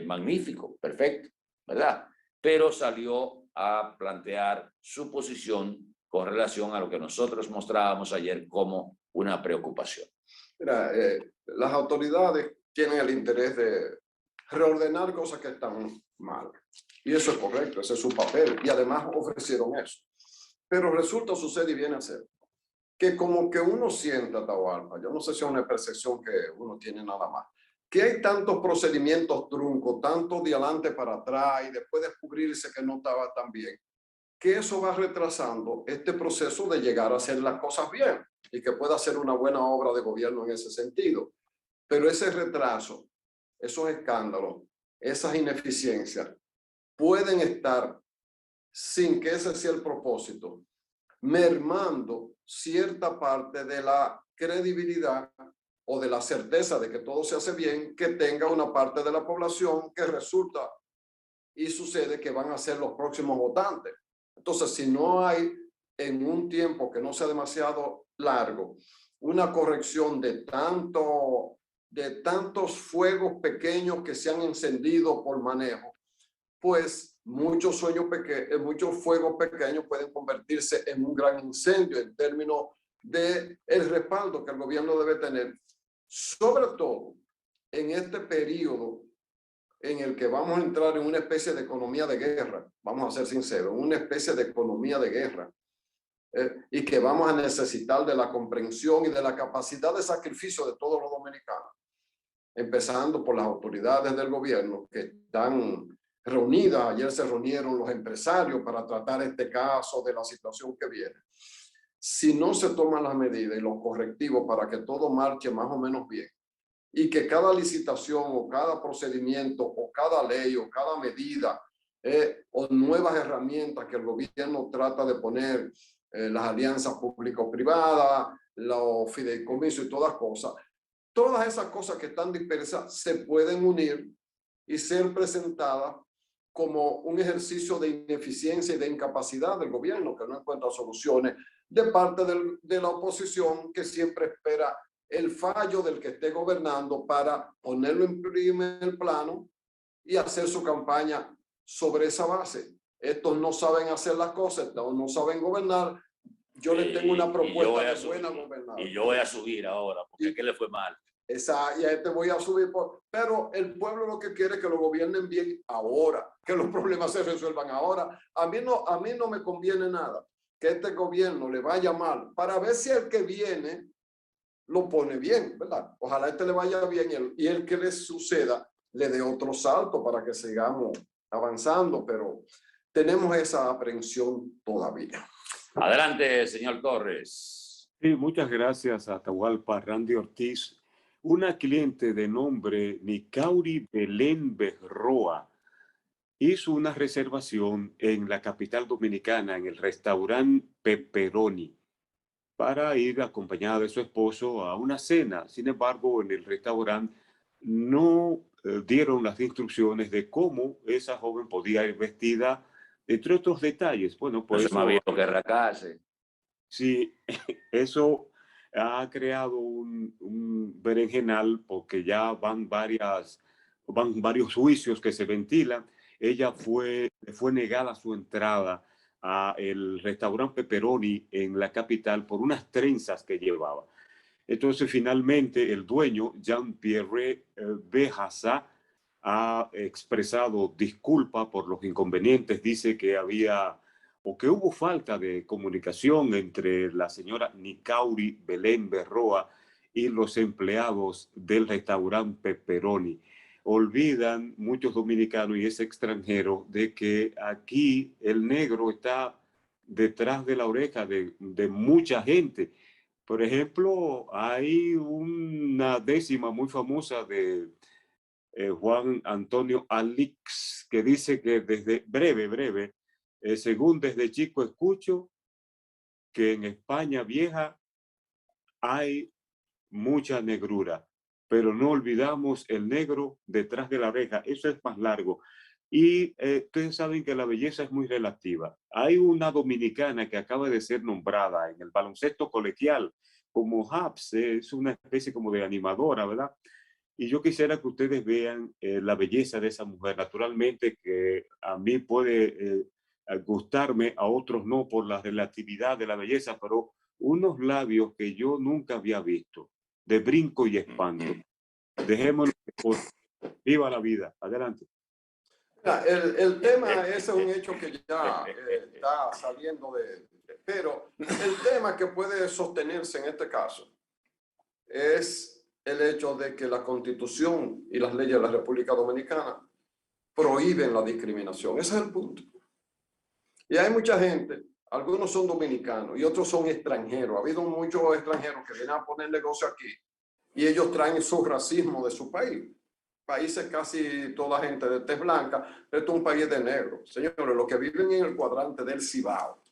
magnífico, perfecto, ¿verdad? Pero salió a plantear su posición con relación a lo que nosotros mostrábamos ayer como una preocupación. Mira, las autoridades tienen el interés de reordenar cosas que están mal. Y eso es correcto, ese es su papel. Y además ofrecieron eso. Pero resulta, sucede y viene a ser que como que uno sienta, Atahualpa, yo no sé si es una percepción que uno tiene nada más, que hay tantos procedimientos truncos, tanto de adelante para atrás y después descubrirse que no estaba tan bien, que eso va retrasando este proceso de llegar a hacer las cosas bien y que pueda ser una buena obra de gobierno en ese sentido. Pero ese retraso esos escándalos, esas ineficiencias, pueden estar, sin que ese sea el propósito, mermando cierta parte de la credibilidad o de la certeza de que todo se hace bien, que tenga una parte de la población que resulta y sucede que van a ser los próximos votantes. Entonces, si no hay en un tiempo que no sea demasiado largo, una corrección de tantos fuegos pequeños que se han encendido por manejo, pues muchos fuegos pequeños pueden convertirse en un gran incendio en términos de el respaldo que el gobierno debe tener, sobre todo en este periodo en el que vamos a entrar en una especie de economía de guerra, vamos a ser sinceros, una especie de economía de guerra, y que vamos a necesitar de la comprensión y de la capacidad de sacrificio de todos los dominicanos, empezando por las autoridades del gobierno que están reunidas. Ayer se reunieron los empresarios para tratar este caso de la situación que viene. Si no se toman las medidas y los correctivos para que todo marche más o menos bien, y que cada licitación o cada procedimiento o cada ley o cada medida o nuevas herramientas que el gobierno trata de poner, las alianzas público-privadas, los fideicomisos y todas esas cosas que están dispersas se pueden unir y ser presentadas como un ejercicio de ineficiencia y de incapacidad del gobierno que no encuentra soluciones, de parte de la oposición, que siempre espera el fallo del que esté gobernando para ponerlo en primer plano y hacer su campaña sobre esa base. Estos no saben hacer las cosas, estos no saben gobernar. Yo les tengo una propuesta de buena gobernanza. Y yo voy a subir ahora, porque ¿qué le fue mal? Y a este voy a subir, pero el pueblo lo que quiere es que lo gobiernen bien ahora, que los problemas se resuelvan ahora. A mí no me conviene nada que este gobierno le vaya mal, para ver si el que viene lo pone bien, ¿verdad? Ojalá este le vaya bien y el que le suceda le dé otro salto para que sigamos avanzando, pero tenemos esa aprensión todavía. Adelante, señor Torres. Sí, muchas gracias, Atahualpa. Randy Ortiz. Una cliente de nombre Nicauri Belén Berroa hizo una reservación en la capital dominicana, en el restaurante Pepperoni, para ir acompañada de su esposo a una cena. Sin embargo, en el restaurante no dieron las instrucciones de cómo esa joven podía ir vestida, entre otros detalles. Bueno, pues eso me había que arrancarse. Sí, eso ha creado un berenjenal, porque ya van varios juicios que se ventilan. Ella fue negada su entrada a el restaurante Pepperoni en la capital por unas trenzas que llevaba. Entonces, finalmente, el dueño, Jean-Pierre Béjassa, ha expresado disculpa por los inconvenientes. Dice que hubo falta de comunicación entre la señora Nicauri Belén Berroa y los empleados del restaurante Pepperoni. Olvidan muchos dominicanos y ese extranjero de que aquí el negro está detrás de la oreja de mucha gente. Por ejemplo, hay una décima muy famosa de Juan Antonio Alix, que dice que desde breve, según desde chico escucho que en España vieja hay mucha negrura, pero no olvidamos el negro detrás de la oreja. Eso es más largo. Y ustedes saben que la belleza es muy relativa. Hay una dominicana que acaba de ser nombrada en el baloncesto colegial como Habs, es una especie como de animadora, ¿verdad? Y yo quisiera que ustedes vean la belleza de esa mujer. Naturalmente que a mí puede gustarme, a otros no, por la relatividad de la belleza, pero unos labios que yo nunca había visto, de brinco y espanto. Dejémoslo. Viva la vida. Adelante. El tema ese es un hecho que ya está saliendo pero el tema que puede sostenerse en este caso es el hecho de que la Constitución y las leyes de la República Dominicana prohíben la discriminación. Ese es el punto. Y hay mucha gente, algunos son dominicanos y otros son extranjeros. Ha habido muchos extranjeros que vienen a poner negocio aquí y ellos traen su racismo de su país. países casi toda gente de tez blanca, esto es un país de negros. Señores, los que viven en el cuadrante del Cibao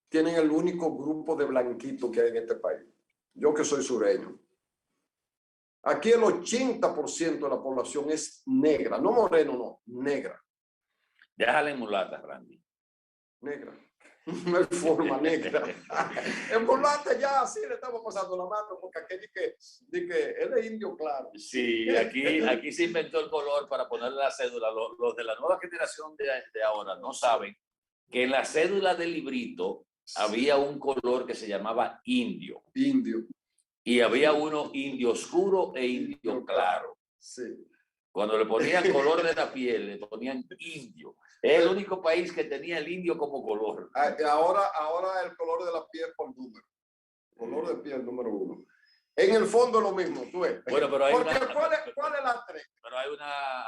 tienen el único grupo de blanquitos que hay en este país. Yo que soy sureño. Aquí el 80% de la población es negra, no moreno, no, negra. Déjale mulata, Randy. Negra. No hay forma negra. En mulata ya así le estamos pasando la mano, porque aquí di que él es indio, claro. Sí, aquí se inventó el color para ponerle la cédula. Los de la nueva generación de ahora no saben que en la cédula del librito había un color que se llamaba indio. Indio. Y había uno indio oscuro e indio claro. Sí. Cuando le ponían color de la piel, le ponían indio. Es el único país que tenía el indio como color. Ahora el color de la piel por número. Color de piel número 1. En el fondo es lo mismo, tú ves. Bueno, pero ¿cuál es la tres? Pero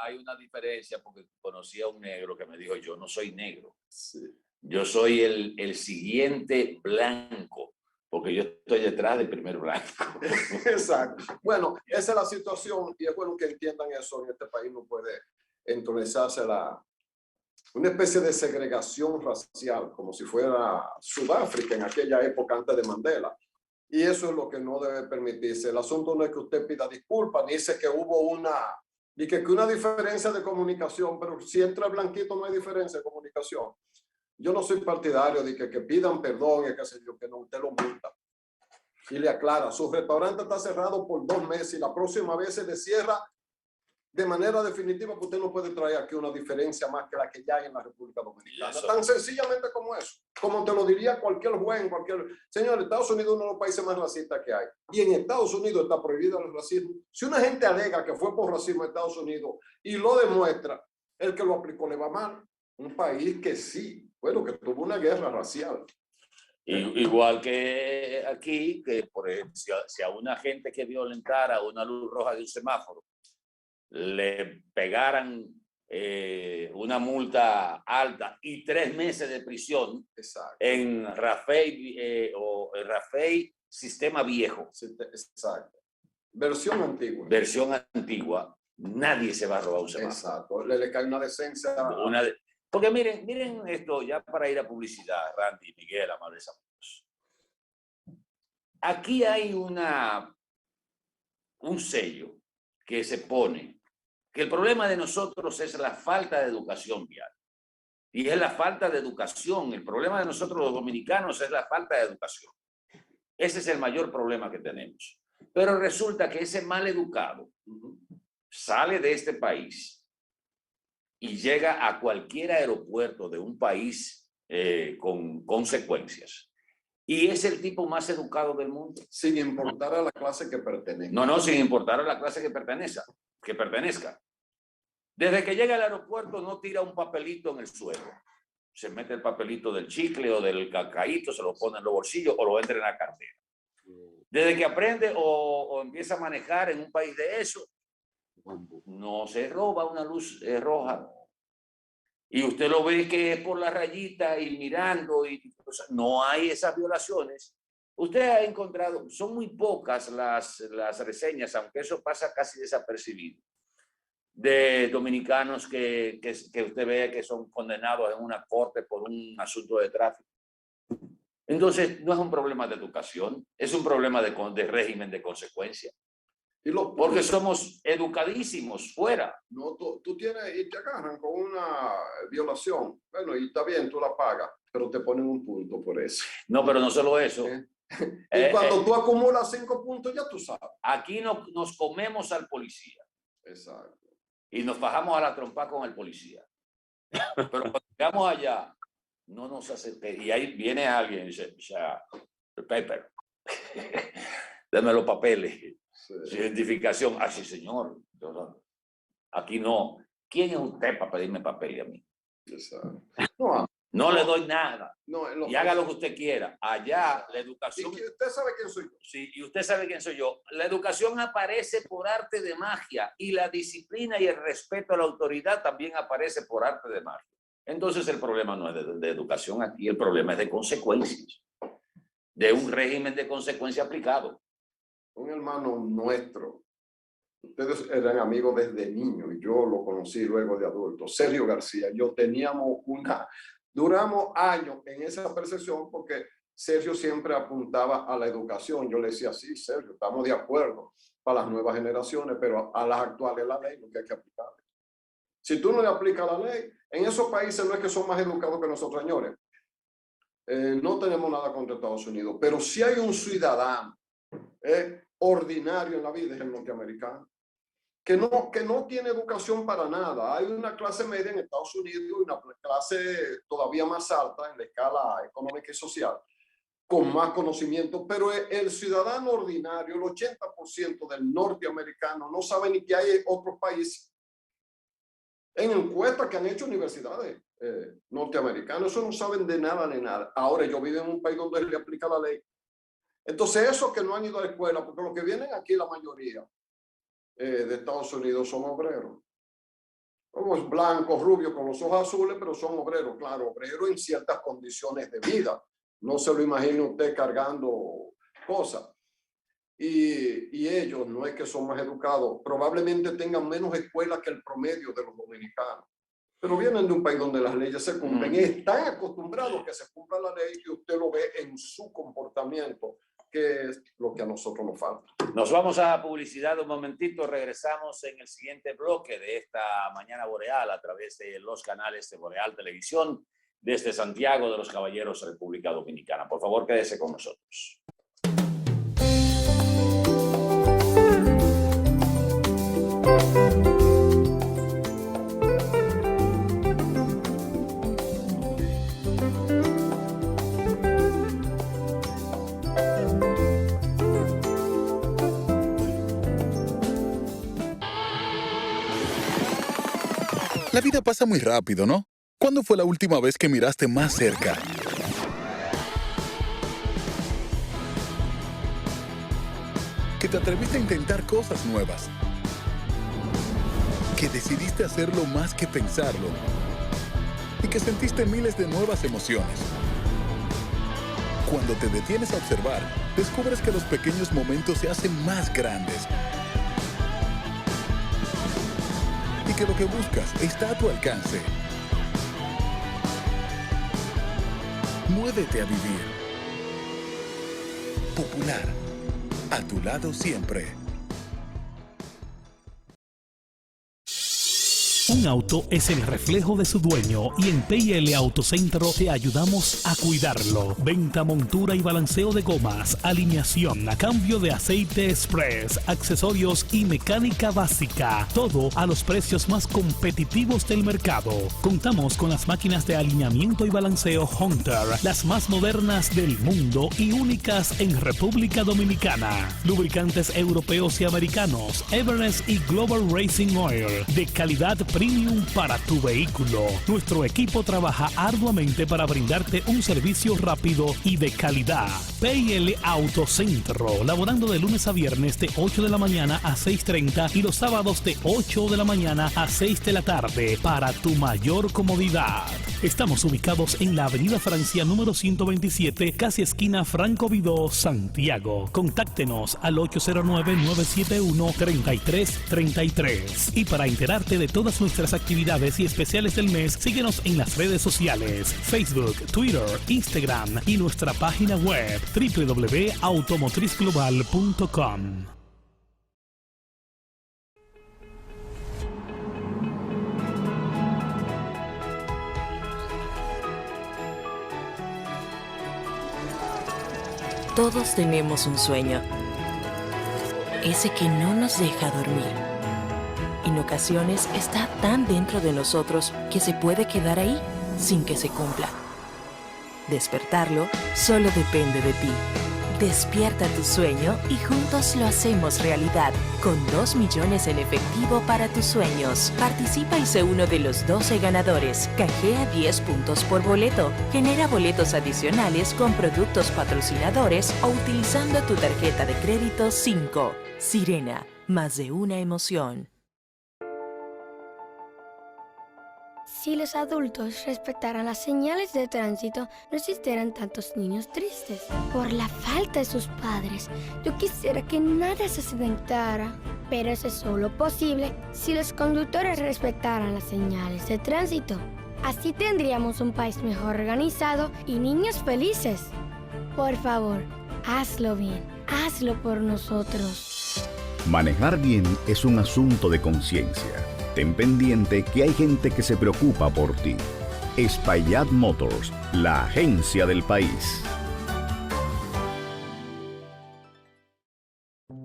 hay una diferencia, porque conocí a un negro que me dijo, yo no soy negro. Sí. Yo soy el siguiente blanco, porque yo estoy detrás del primer blanco. Exacto. Bueno, esa es la situación y es bueno que entiendan eso. En este país no puede entonces una especie de segregación racial, como si fuera Sudáfrica en aquella época antes de Mandela. Y eso es lo que no debe permitirse. El asunto no es que usted pida disculpas, ni dice que hubo una diferencia de comunicación, pero si entre blanquito no hay diferencia de comunicación. Yo no soy partidario de que pidan perdón y qué sé yo, que no, usted lo multa. Y le aclara, su restaurante está cerrado por 2 meses y la próxima vez se le cierra de manera definitiva, porque usted no puede traer aquí una diferencia más que la que ya hay en la República Dominicana. Tan sencillamente como eso. Como te lo diría cualquier juez, Señor, Estados Unidos es uno de los países más racistas que hay. Y en Estados Unidos está prohibido el racismo. Si una gente alega que fue por racismo en Estados Unidos y lo demuestra, el que lo aplicó le va mal. Un país que sí, bueno, que tuvo una guerra racial. Igual que aquí, que por ejemplo, si a una gente que violentara una luz roja de un semáforo le pegaran una multa alta y 3 meses de prisión. Exacto. En Rafey Rafey Sistema Viejo. Exacto. Versión antigua. Versión antigua. Nadie se va a robar un semáforo. Exacto. Le cae una decencia. Porque miren esto, ya para ir a publicidad, Randy, Miguel, amables amigos. Aquí hay un sello que se pone, que el problema de nosotros es la falta de educación vial. Y es la falta de educación. El problema de nosotros los dominicanos es la falta de educación. Ese es el mayor problema que tenemos. Pero resulta que ese mal educado sale de este país y llega a cualquier aeropuerto de un país con consecuencias. Y es el tipo más educado del mundo. Sin importar a la clase que pertenezca. No, sin importar a la clase que pertenezca. Desde que llega al aeropuerto no tira un papelito en el suelo. Se mete el papelito del chicle o del cacaíto, se lo pone en los bolsillos o lo entra en la cartera. Desde que aprende o empieza a manejar en un país de eso, no se roba una luz roja. Y usted lo ve que es por la rayita y mirando, o sea, no hay esas violaciones. Usted ha encontrado, son muy pocas las reseñas, aunque eso pasa casi desapercibido, de dominicanos que usted ve que son condenados en una corte por un asunto de tráfico. Entonces, no es un problema de educación, es un problema de régimen de consecuencia. Porque somos educadísimos fuera. No, tú tienes y te agarran con una violación. Bueno, y está bien, tú la pagas, pero te ponen un punto por eso. No, pero no solo eso. Y cuando tú acumulas 5 puntos, ya tú sabes. Aquí nos comemos al policía. Exacto. Y nos bajamos a la trompa con el policía. Pero cuando llegamos allá, no nos hace. Y ahí viene alguien y dice, el paper. Dame los papeles. Su identificación. Ah, sí, señor. Aquí no. ¿Quién es usted para pedirme papel a mí? No le doy nada. Y haga lo que usted quiera. Allá la educación. Y usted sabe quién soy yo. Sí, y usted sabe quién soy yo. La educación aparece por arte de magia y la disciplina y el respeto a la autoridad también aparece por arte de magia. Entonces el problema no es de educación aquí, el problema es de consecuencias. De un régimen de consecuencia aplicado. Un hermano nuestro Ustedes eran amigos desde niños y yo lo conocí luego de adulto. Sergio García, duramos años en esa percepción porque Sergio siempre apuntaba a la educación. Yo le decía, sí, Sergio, estamos de acuerdo para las nuevas generaciones, pero a las actuales la ley lo que hay que aplicar. Si tú no le aplicas la ley, en esos países no es que son más educados que nosotros, señores. No tenemos nada contra Estados Unidos, pero si hay un ciudadano ordinario en la vida es el norteamericano, que no tiene educación para nada. Hay una clase media en Estados Unidos y una clase todavía más alta en la escala económica y social, con más conocimiento, pero el ciudadano ordinario, el 80% del norteamericano, no sabe ni que hay otros países. En encuestas que han hecho universidades norteamericanas, eso no saben de nada ni nada. Ahora yo vivo en un país donde le aplica la ley. Entonces esos que no han ido a la escuela, porque los que vienen aquí la mayoría de Estados Unidos son obreros. Somos blancos, rubios, con los ojos azules, pero son obreros, claro, obreros en ciertas condiciones de vida. No se lo imagine usted cargando cosas. Y ellos no es que son más educados, probablemente tengan menos escuelas que el promedio de los dominicanos, pero vienen de un país donde las leyes se cumplen y están acostumbrados a que se cumpla la ley y usted lo ve en su comportamiento, que es lo que a nosotros nos falta. Nos vamos a publicidad un momentito, regresamos en el siguiente bloque de esta Mañana Boreal a través de los canales de Boreal Televisión desde Santiago de los Caballeros, República Dominicana. Por favor, quédese con nosotros. La vida pasa muy rápido, ¿no? ¿Cuándo fue la última vez que miraste más cerca? Que te atreviste a intentar cosas nuevas. Que decidiste hacerlo más que pensarlo. Y que sentiste miles de nuevas emociones. Cuando te detienes a observar, descubres que los pequeños momentos se hacen más grandes. Y que lo que buscas está a tu alcance. Muévete a vivir. Popular. A tu lado siempre. Un auto es el reflejo de su dueño y en P&L Autocentro te ayudamos a cuidarlo. Venta, montura y balanceo de gomas, alineación, cambio de aceite express, accesorios y mecánica básica. Todo a los precios más competitivos del mercado. Contamos con las máquinas de alineamiento y balanceo Hunter, las más modernas del mundo y únicas en República Dominicana. Lubricantes europeos y americanos, Everest y Global Racing Oil, de calidad premium para tu vehículo. Nuestro equipo trabaja arduamente para brindarte un servicio rápido y de calidad. P&L Autocentro, laborando de lunes a viernes de 8 de la mañana a 6:30 y los sábados de 8 de la mañana a 6 de la tarde para tu mayor comodidad. Estamos ubicados en la Avenida Francia número 127, casi esquina Franco Vidó, Santiago. Contáctenos al 809-971-3333. Y para enterarte de todas nuestras actividades y especiales del mes, síguenos en las redes sociales, Facebook, Twitter, Instagram y nuestra página web www.automotrizglobal.com. Todos tenemos un sueño, ese que no nos deja dormir. En ocasiones está tan dentro de nosotros que se puede quedar ahí sin que se cumpla. Despertarlo solo depende de ti. Despierta tu sueño y juntos lo hacemos realidad. Con 2 millones en efectivo para tus sueños. Participa y sé uno de los 12 ganadores. Canjea 10 puntos por boleto. Genera boletos adicionales con productos patrocinadores o utilizando tu tarjeta de crédito 5. Sirena, más de una emoción. Si los adultos respetaran las señales de tránsito, no existieran tantos niños tristes. Por la falta de sus padres, yo quisiera que nada se accidentara. Pero eso es solo posible si los conductores respetaran las señales de tránsito. Así tendríamos un país mejor organizado y niños felices. Por favor, hazlo bien, hazlo por nosotros. Manejar bien es un asunto de conciencia. Ten pendiente que hay gente que se preocupa por ti. Espaillat Motors, la agencia del país.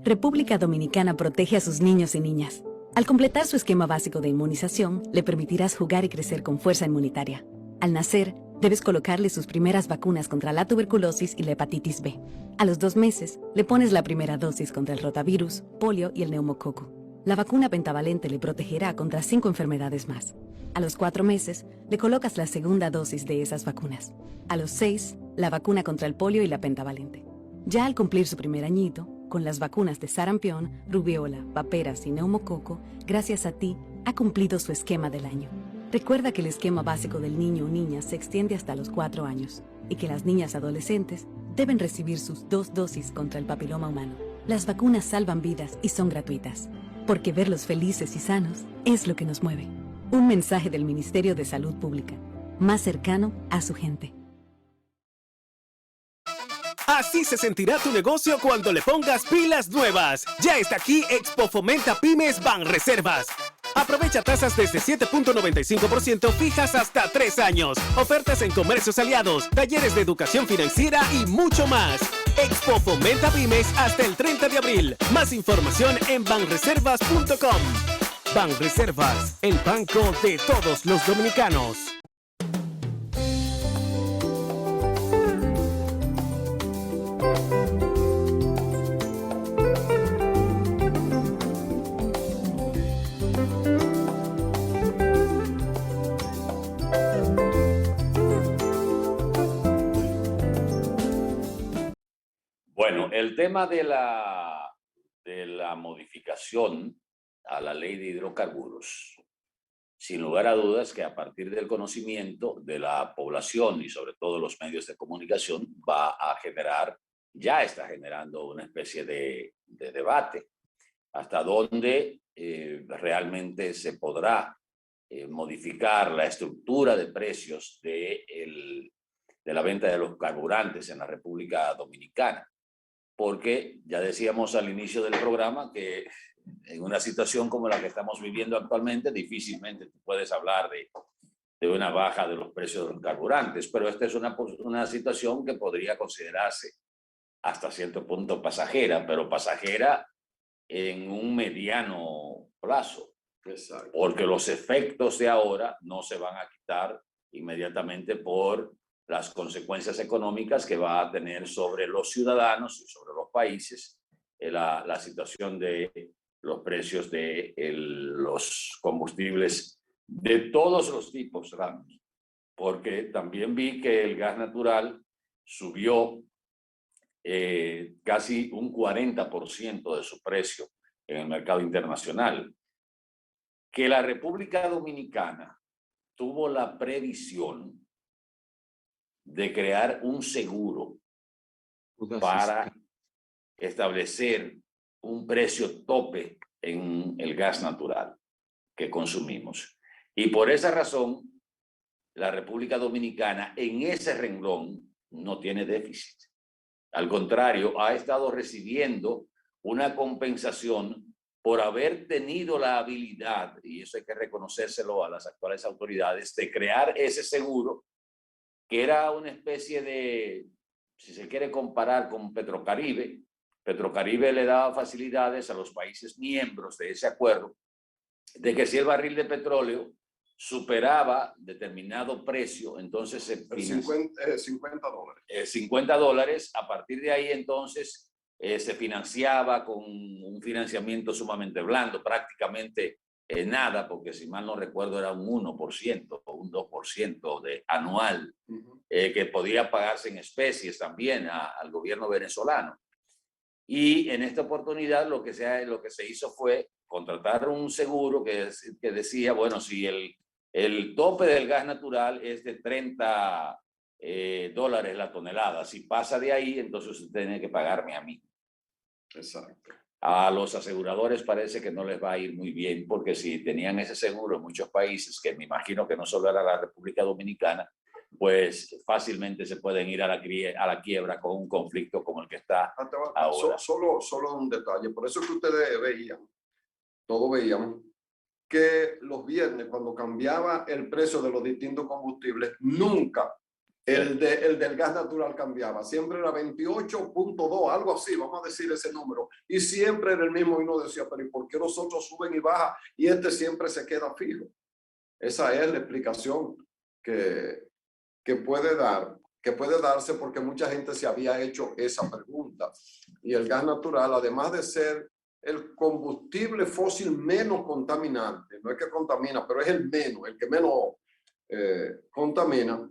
República Dominicana protege a sus niños y niñas. Al completar su esquema básico de inmunización, le permitirás jugar y crecer con fuerza inmunitaria. Al nacer, debes colocarle sus primeras vacunas contra la tuberculosis y la hepatitis B. A los 2 meses, le pones la primera dosis contra el rotavirus, polio y el neumococo. La vacuna pentavalente le protegerá contra 5 enfermedades más. A los 4 meses, le colocas la segunda dosis de esas vacunas. A los 6, la vacuna contra el polio y la pentavalente. Ya al cumplir su primer añito, con las vacunas de sarampión, rubiola, paperas y neumococo, gracias a ti, ha cumplido su esquema del año. Recuerda que el esquema básico del niño o niña se extiende hasta los 4 años y que las niñas adolescentes deben recibir sus 2 dosis contra el papiloma humano. Las vacunas salvan vidas y son gratuitas, porque verlos felices y sanos es lo que nos mueve. Un mensaje del Ministerio de Salud Pública, más cercano a su gente. Así se sentirá tu negocio cuando le pongas pilas nuevas. Ya está aquí Expo Fomenta Pymes Banreservas. Aprovecha tasas desde 7.95% fijas hasta 3 años. Ofertas en comercios aliados, talleres de educación financiera y mucho más. Expo Fomenta Pymes hasta el 30 de abril. Más información en banreservas.com. Banreservas, el banco de todos los dominicanos. Bueno, el tema de la modificación a la ley de hidrocarburos, sin lugar a dudas que a partir del conocimiento de la población y sobre todo los medios de comunicación va a generar, ya está generando una especie de debate hasta dónde realmente se podrá modificar la estructura de precios de la venta de los carburantes en la República Dominicana. Porque ya decíamos al inicio del programa que en una situación como la que estamos viviendo actualmente, difícilmente puedes hablar de una baja de los precios de los carburantes, pero esta es una situación que podría considerarse hasta cierto punto pasajera, pero pasajera en un mediano plazo. Exacto. Porque los efectos de ahora no se van a quitar inmediatamente por las consecuencias económicas que va a tener sobre los ciudadanos y sobre los países la situación de los precios de los combustibles de todos los tipos, Ramos. Porque también vi que el gas natural subió casi un 40% de su precio en el mercado internacional. Que la República Dominicana tuvo la previsión de crear un seguro para establecer un precio tope en el gas natural que consumimos. Y por esa razón, la República Dominicana en ese renglón no tiene déficit. Al contrario, ha estado recibiendo una compensación por haber tenido la habilidad, y eso hay que reconocérselo a las actuales autoridades, de crear ese seguro que era una especie de, si se quiere comparar con Petrocaribe, Petrocaribe le daba facilidades a los países miembros de ese acuerdo, de que si el barril de petróleo superaba determinado precio, entonces se $50. $50, a partir de ahí entonces se financiaba con un financiamiento sumamente blando, prácticamente nada, porque si mal no recuerdo era un 1% o un 2% anual, que podía pagarse en especies también al gobierno venezolano. Y en esta oportunidad lo que se hizo fue contratar un seguro que decía, bueno, si el tope del gas natural es de $30 la tonelada, si pasa de ahí, entonces usted tiene que pagarme a mí. Exacto. A los aseguradores parece que no les va a ir muy bien, porque si tenían ese seguro en muchos países, que me imagino que no solo era la República Dominicana, pues fácilmente se pueden ir a la quiebra con un conflicto como el que está ahora. Solo un detalle. Por eso es que ustedes veían, todos veían, que los viernes, cuando cambiaba el precio de los distintos combustibles, nunca el del gas natural cambiaba. Siempre era 28.2, algo así, vamos a decir ese número. Y siempre era el mismo, y uno decía, pero ¿y por qué los otros suben y bajan y este siempre se queda fijo? Esa es la explicación que puede darse, porque mucha gente se había hecho esa pregunta. Y el gas natural, además de ser el combustible fósil menos contaminante, no es que contamina, pero es el que menos contamina,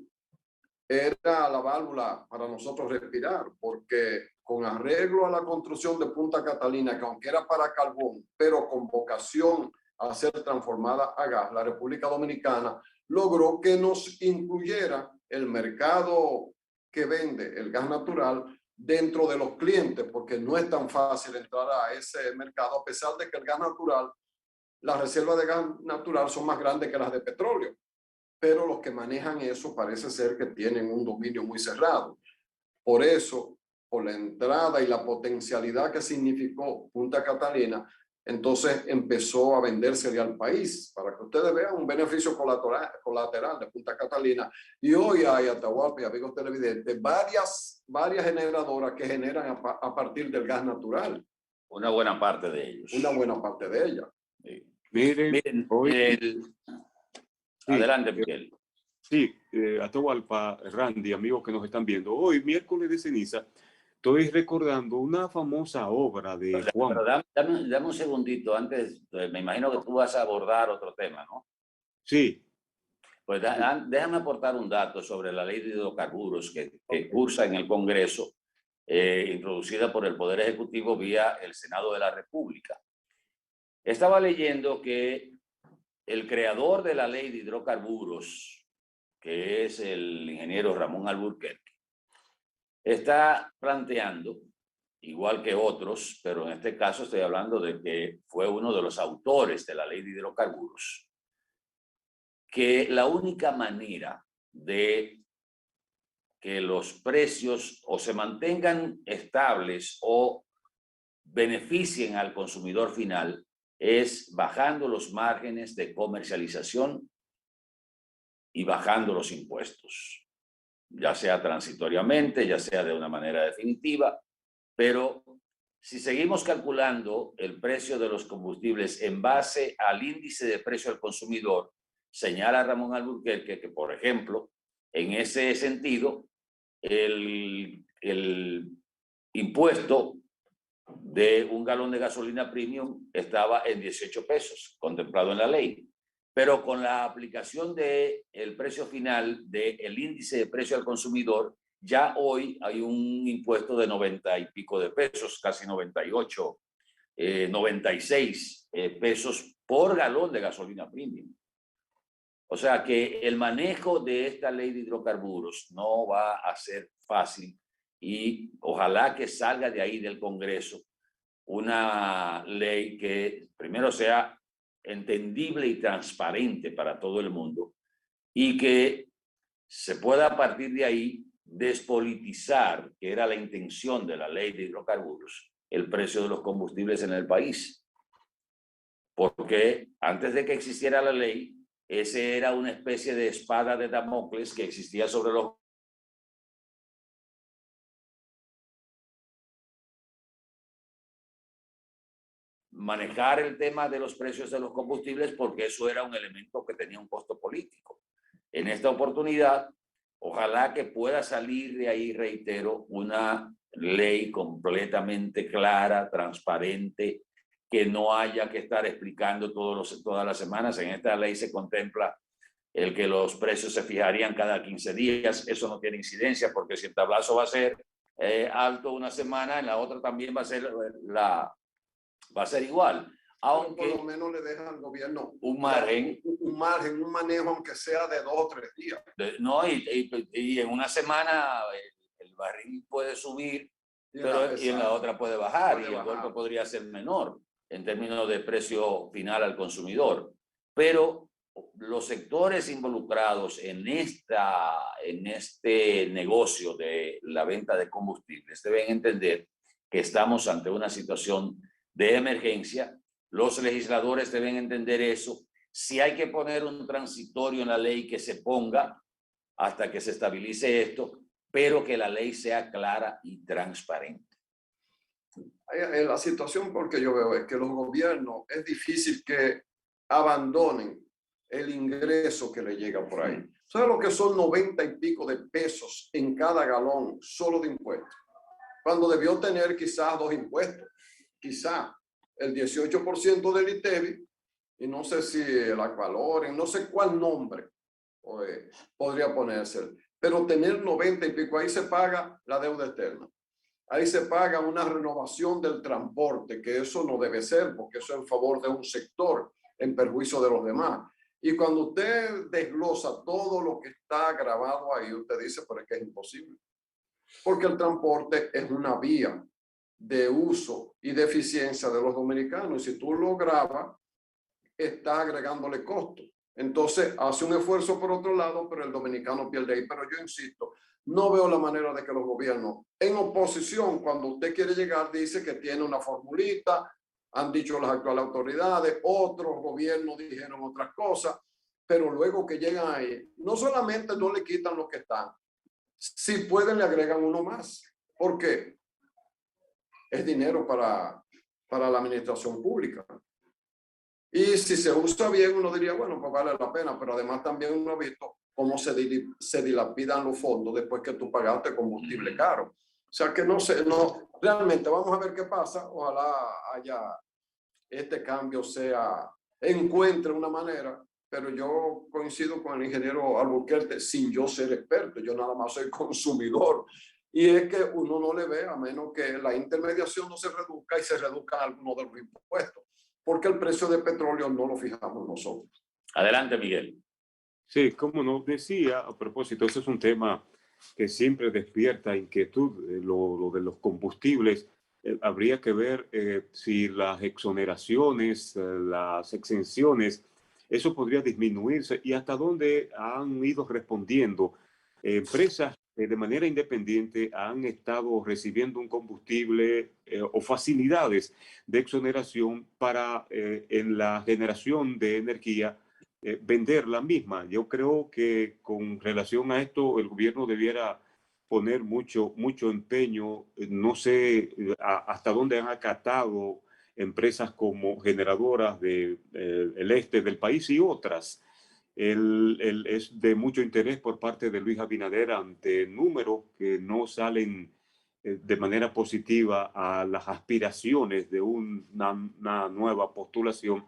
era la válvula para nosotros respirar, porque con arreglo a la construcción de Punta Catalina, que aunque era para carbón, pero con vocación a ser transformada a gas, la República Dominicana logró que nos incluyera el mercado que vende el gas natural dentro de los clientes, porque no es tan fácil entrar a ese mercado, a pesar de que el gas natural, las reservas de gas natural son más grandes que las de petróleo, pero los que manejan eso parece ser que tienen un dominio muy cerrado. Por eso, por la entrada y la potencialidad que significó Punta Catalina, entonces empezó a venderse al país, para que ustedes vean un beneficio colateral de Punta Catalina. Y hoy hay, Atahualpa y amigos televidentes, varias generadoras que generan a partir del gas natural. Una buena parte de ellos. Una buena parte de ellas. Sí. Miren, hoy... Adelante, Miguel. Sí, Atahualpa, Randy, amigos que nos están viendo. Hoy, miércoles de ceniza, estoy recordando una famosa obra de Juan. Pero dame un segundito antes. Me imagino que tú vas a abordar otro tema, ¿no? Sí. Pues déjame aportar un dato sobre la ley de hidrocarburos que cursa en el Congreso, introducida por el Poder Ejecutivo vía el Senado de la República. Estaba leyendo que el creador de la ley de hidrocarburos, que es el ingeniero Ramón Alburquerque, está planteando, igual que otros, pero en este caso estoy hablando de que fue uno de los autores de la ley de hidrocarburos, que la única manera de que los precios o se mantengan estables o beneficien al consumidor final es bajando los márgenes de comercialización y bajando los impuestos, ya sea transitoriamente, ya sea de una manera definitiva, pero si seguimos calculando el precio de los combustibles en base al índice de precio al consumidor, señala Ramón Alburquerque que, por ejemplo, en ese sentido, el impuesto de un galón de gasolina premium estaba en 18 pesos, contemplado en la ley. Pero con la aplicación del precio final del índice de precio al consumidor, ya hoy hay un impuesto de 90 y pico de pesos, casi 98, 96 pesos por galón de gasolina premium. O sea que el manejo de esta ley de hidrocarburos no va a ser fácil y ojalá que salga de ahí del Congreso una ley que primero sea entendible y transparente para todo el mundo y que se pueda a partir de ahí despolitizar, que era la intención de la ley de hidrocarburos, el precio de los combustibles en el país. Porque antes de que existiera la ley, ese era una especie de espada de Damocles que existía sobre los manejar el tema de los precios de los combustibles, porque eso era un elemento que tenía un costo político. En esta oportunidad, ojalá que pueda salir de ahí, reitero, una ley completamente clara, transparente, que no haya que estar explicando todas las semanas. En esta ley se contempla el que los precios se fijarían cada 15 días. Eso no tiene incidencia, porque si el tablazo va a ser alto una semana, en la otra también va a ser igual. Aunque por lo menos le deja al gobierno un margen, un manejo, aunque sea de 2 o 3 días. No, y en una semana el barril puede subir y en la otra puede bajar y el golpe podría ser menor en términos de precio final al consumidor. Pero los sectores involucrados en este negocio de la venta de combustibles deben entender que estamos ante una situación de emergencia. Los legisladores deben entender eso. Si hay que poner un transitorio en la ley, que se ponga hasta que se estabilice esto, pero que la ley sea clara y transparente. La situación, porque yo veo, es que los gobiernos es difícil que abandonen el ingreso que le llega por ahí. ¿Sabes lo que son 90 y pico de pesos en cada galón solo de impuestos? Cuando debió tener quizás 2 impuestos, quizá el 18% del ITEVI, y no sé si el Aqualoren, no sé cuál nombre podría ponerse, pero tener 90 y pico, ahí se paga la deuda externa. Ahí se paga una renovación del transporte, que eso no debe ser, porque eso es en favor de un sector, en perjuicio de los demás. Y cuando usted desglosa todo lo que está grabado ahí, usted dice, pero es que es imposible. Porque el transporte es una vía de uso y de eficiencia de los dominicanos. Y si tú lo grabas, está agregándole costo. Entonces hace un esfuerzo por otro lado, pero el dominicano pierde ahí. Pero yo insisto, no veo la manera de que los gobiernos, en oposición, cuando usted quiere llegar, dice que tiene una formulita, han dicho las actuales autoridades, otros gobiernos dijeron otras cosas, pero luego que llegan ahí, no solamente no le quitan los que están, si pueden le agregan uno más. ¿Por qué? Es dinero para la administración pública. Y si se usa bien, uno diría, bueno, pues vale la pena, pero además también uno ha visto cómo se dilapidan los fondos después que tú pagaste combustible caro. O sea que no sé, no, realmente vamos a ver qué pasa. Ojalá haya este cambio, encuentre una manera, pero yo coincido con el ingeniero Albuquerque sin yo ser experto, yo nada más soy consumidor. Y es que uno no le ve, a menos que la intermediación no se reduzca y se reduzcan algunos de los impuestos, porque el precio del petróleo no lo fijamos nosotros. Adelante, Miguel. Sí, como nos decía, a propósito, ese es un tema que siempre despierta inquietud, lo de los combustibles. Habría que ver si las exoneraciones, las exenciones, eso podría disminuirse y hasta dónde han ido respondiendo. Empresas de manera independiente han estado recibiendo un combustible o facilidades de exoneración para en la generación de energía vender la misma. Yo creo que con relación a esto el gobierno debiera poner mucho empeño. No sé hasta dónde han acatado empresas como generadoras del este del país y otras. Es de mucho interés por parte de Luis Abinader ante números que no salen de manera positiva a las aspiraciones de una nueva postulación.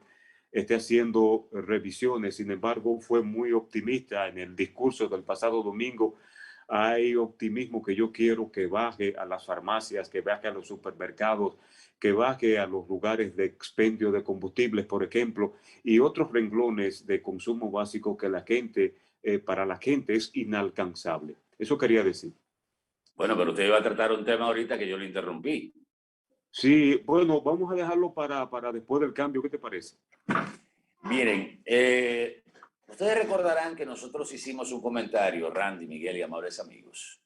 Esté haciendo revisiones. Sin embargo, fue muy optimista en el discurso del pasado domingo. Hay optimismo que yo quiero que baje a las farmacias, que baje a los supermercados, que baje a los lugares de expendio de combustibles, por ejemplo, y otros renglones de consumo básico que para la gente es inalcanzable. Eso quería decir. Bueno, pero usted iba a tratar un tema ahorita que yo le interrumpí. Sí, bueno, vamos a dejarlo para después del cambio. ¿Qué te parece? Miren, ustedes recordarán que nosotros hicimos un comentario, Randy, Miguel y amables amigos,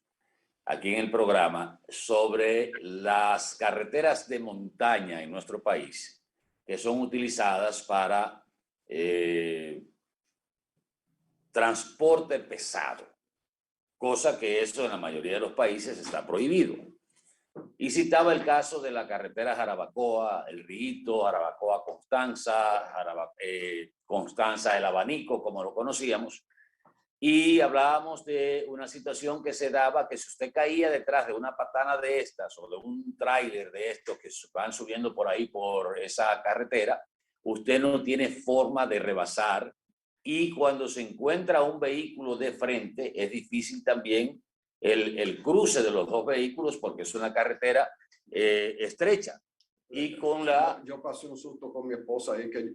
aquí en el programa, sobre las carreteras de montaña en nuestro país, que son utilizadas para transporte pesado, cosa que eso en la mayoría de los países está prohibido. Y citaba el caso de la carretera Jarabacoa, El Rito, Jarabacoa-Constanza, Constanza El Abanico, como lo conocíamos, y hablábamos de una situación que se daba, que si usted caía detrás de una patana de estas o de un tráiler de estos que van subiendo por ahí por esa carretera, usted no tiene forma de rebasar, y cuando se encuentra un vehículo de frente es difícil también el cruce de los dos vehículos porque es una carretera estrecha. Y con la... Yo pasé un susto con mi esposa ahí, que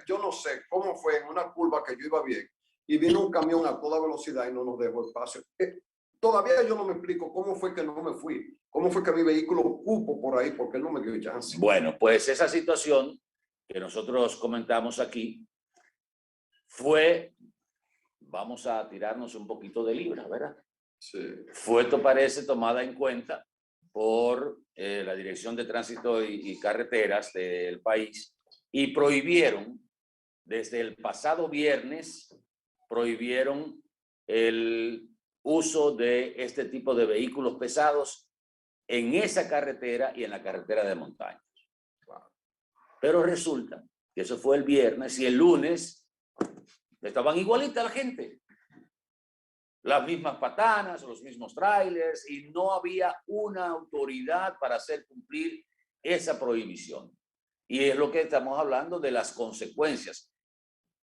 yo no sé cómo fue en una curva que yo iba bien y vino un camión a toda velocidad y no nos dejó espacio. todavía yo no me explico cómo fue que no me fui, cómo fue que mi vehículo cupo por ahí, porque él no me dio chance. Bueno, pues esa situación que nosotros comentamos aquí fue, vamos a tirarnos un poquito de libra, ¿verdad? Sí. Fue, parece, tomada en cuenta por la Dirección de Tránsito y Carreteras del país y prohibieron, desde el pasado viernes, prohibieron el uso de este tipo de vehículos pesados en esa carretera y en la carretera de montaña. Pero resulta que eso fue el viernes y el lunes estaban igualitas la gente. Las mismas patanas, los mismos trailers, y no había una autoridad para hacer cumplir esa prohibición. Y es lo que estamos hablando de las consecuencias.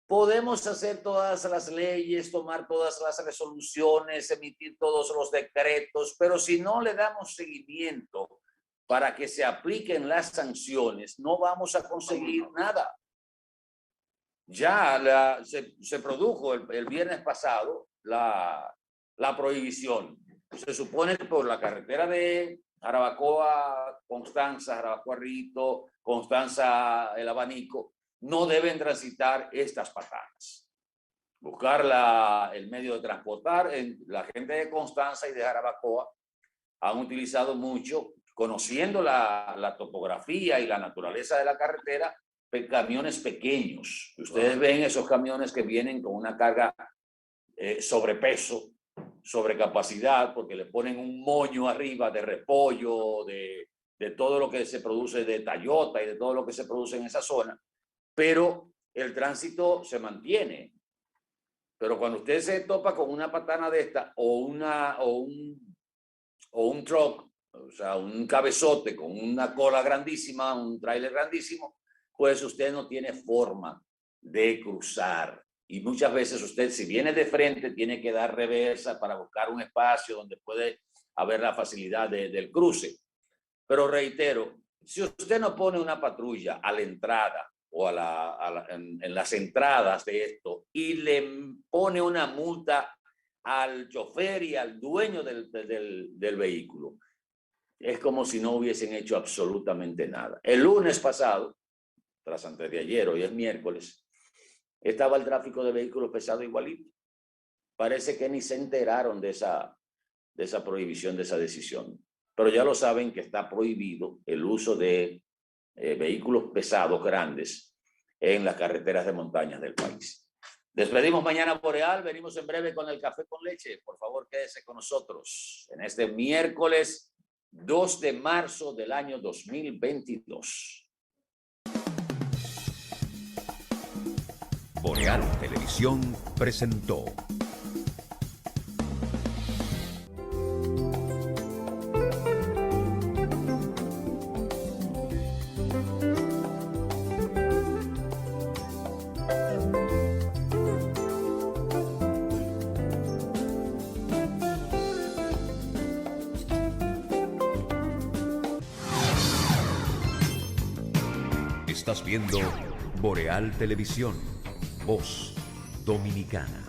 Podemos hacer todas las leyes, tomar todas las resoluciones, emitir todos los decretos, pero si no le damos seguimiento para que se apliquen las sanciones, no vamos a conseguir nada. Ya se produjo el viernes pasado la prohibición. Se supone que por la carretera de Jarabacoa, Constanza, Jarabacoa-Rito, Constanza, El Abanico, no deben transitar estas patanas. Buscar el medio de transportar. La gente de Constanza y de Jarabacoa han utilizado mucho, conociendo la topografía y la naturaleza de la carretera, camiones pequeños. Ustedes ven esos camiones que vienen con una carga sobrepeso, sobrecapacidad, porque le ponen un moño arriba de repollo, de todo lo que se produce de Tayota y de todo lo que se produce en esa zona, pero el tránsito se mantiene. Pero cuando usted se topa con una patana de esta o un truck, o sea, un cabezote con una cola grandísima, un tráiler grandísimo, pues usted no tiene forma de cruzar. Y muchas veces usted, si viene de frente, tiene que dar reversa para buscar un espacio donde puede haber la facilidad del cruce. Pero reitero, si usted no pone una patrulla a la entrada o en las entradas de esto y le pone una multa al chofer y al dueño del vehículo, es como si no hubiesen hecho absolutamente nada. El lunes pasado, tras antes de ayer, hoy es miércoles, estaba el tráfico de vehículos pesados igualito. Parece que ni se enteraron de esa prohibición, de esa decisión. Pero ya lo saben que está prohibido el uso de vehículos pesados grandes en las carreteras de montañas del país. Despedimos Mañana Boreal. Venimos en breve con el café con leche. Por favor, quédese con nosotros en este miércoles 2 de marzo del año 2022. Boreal Televisión presentó Estás viendo Boreal Televisión, voz dominicana.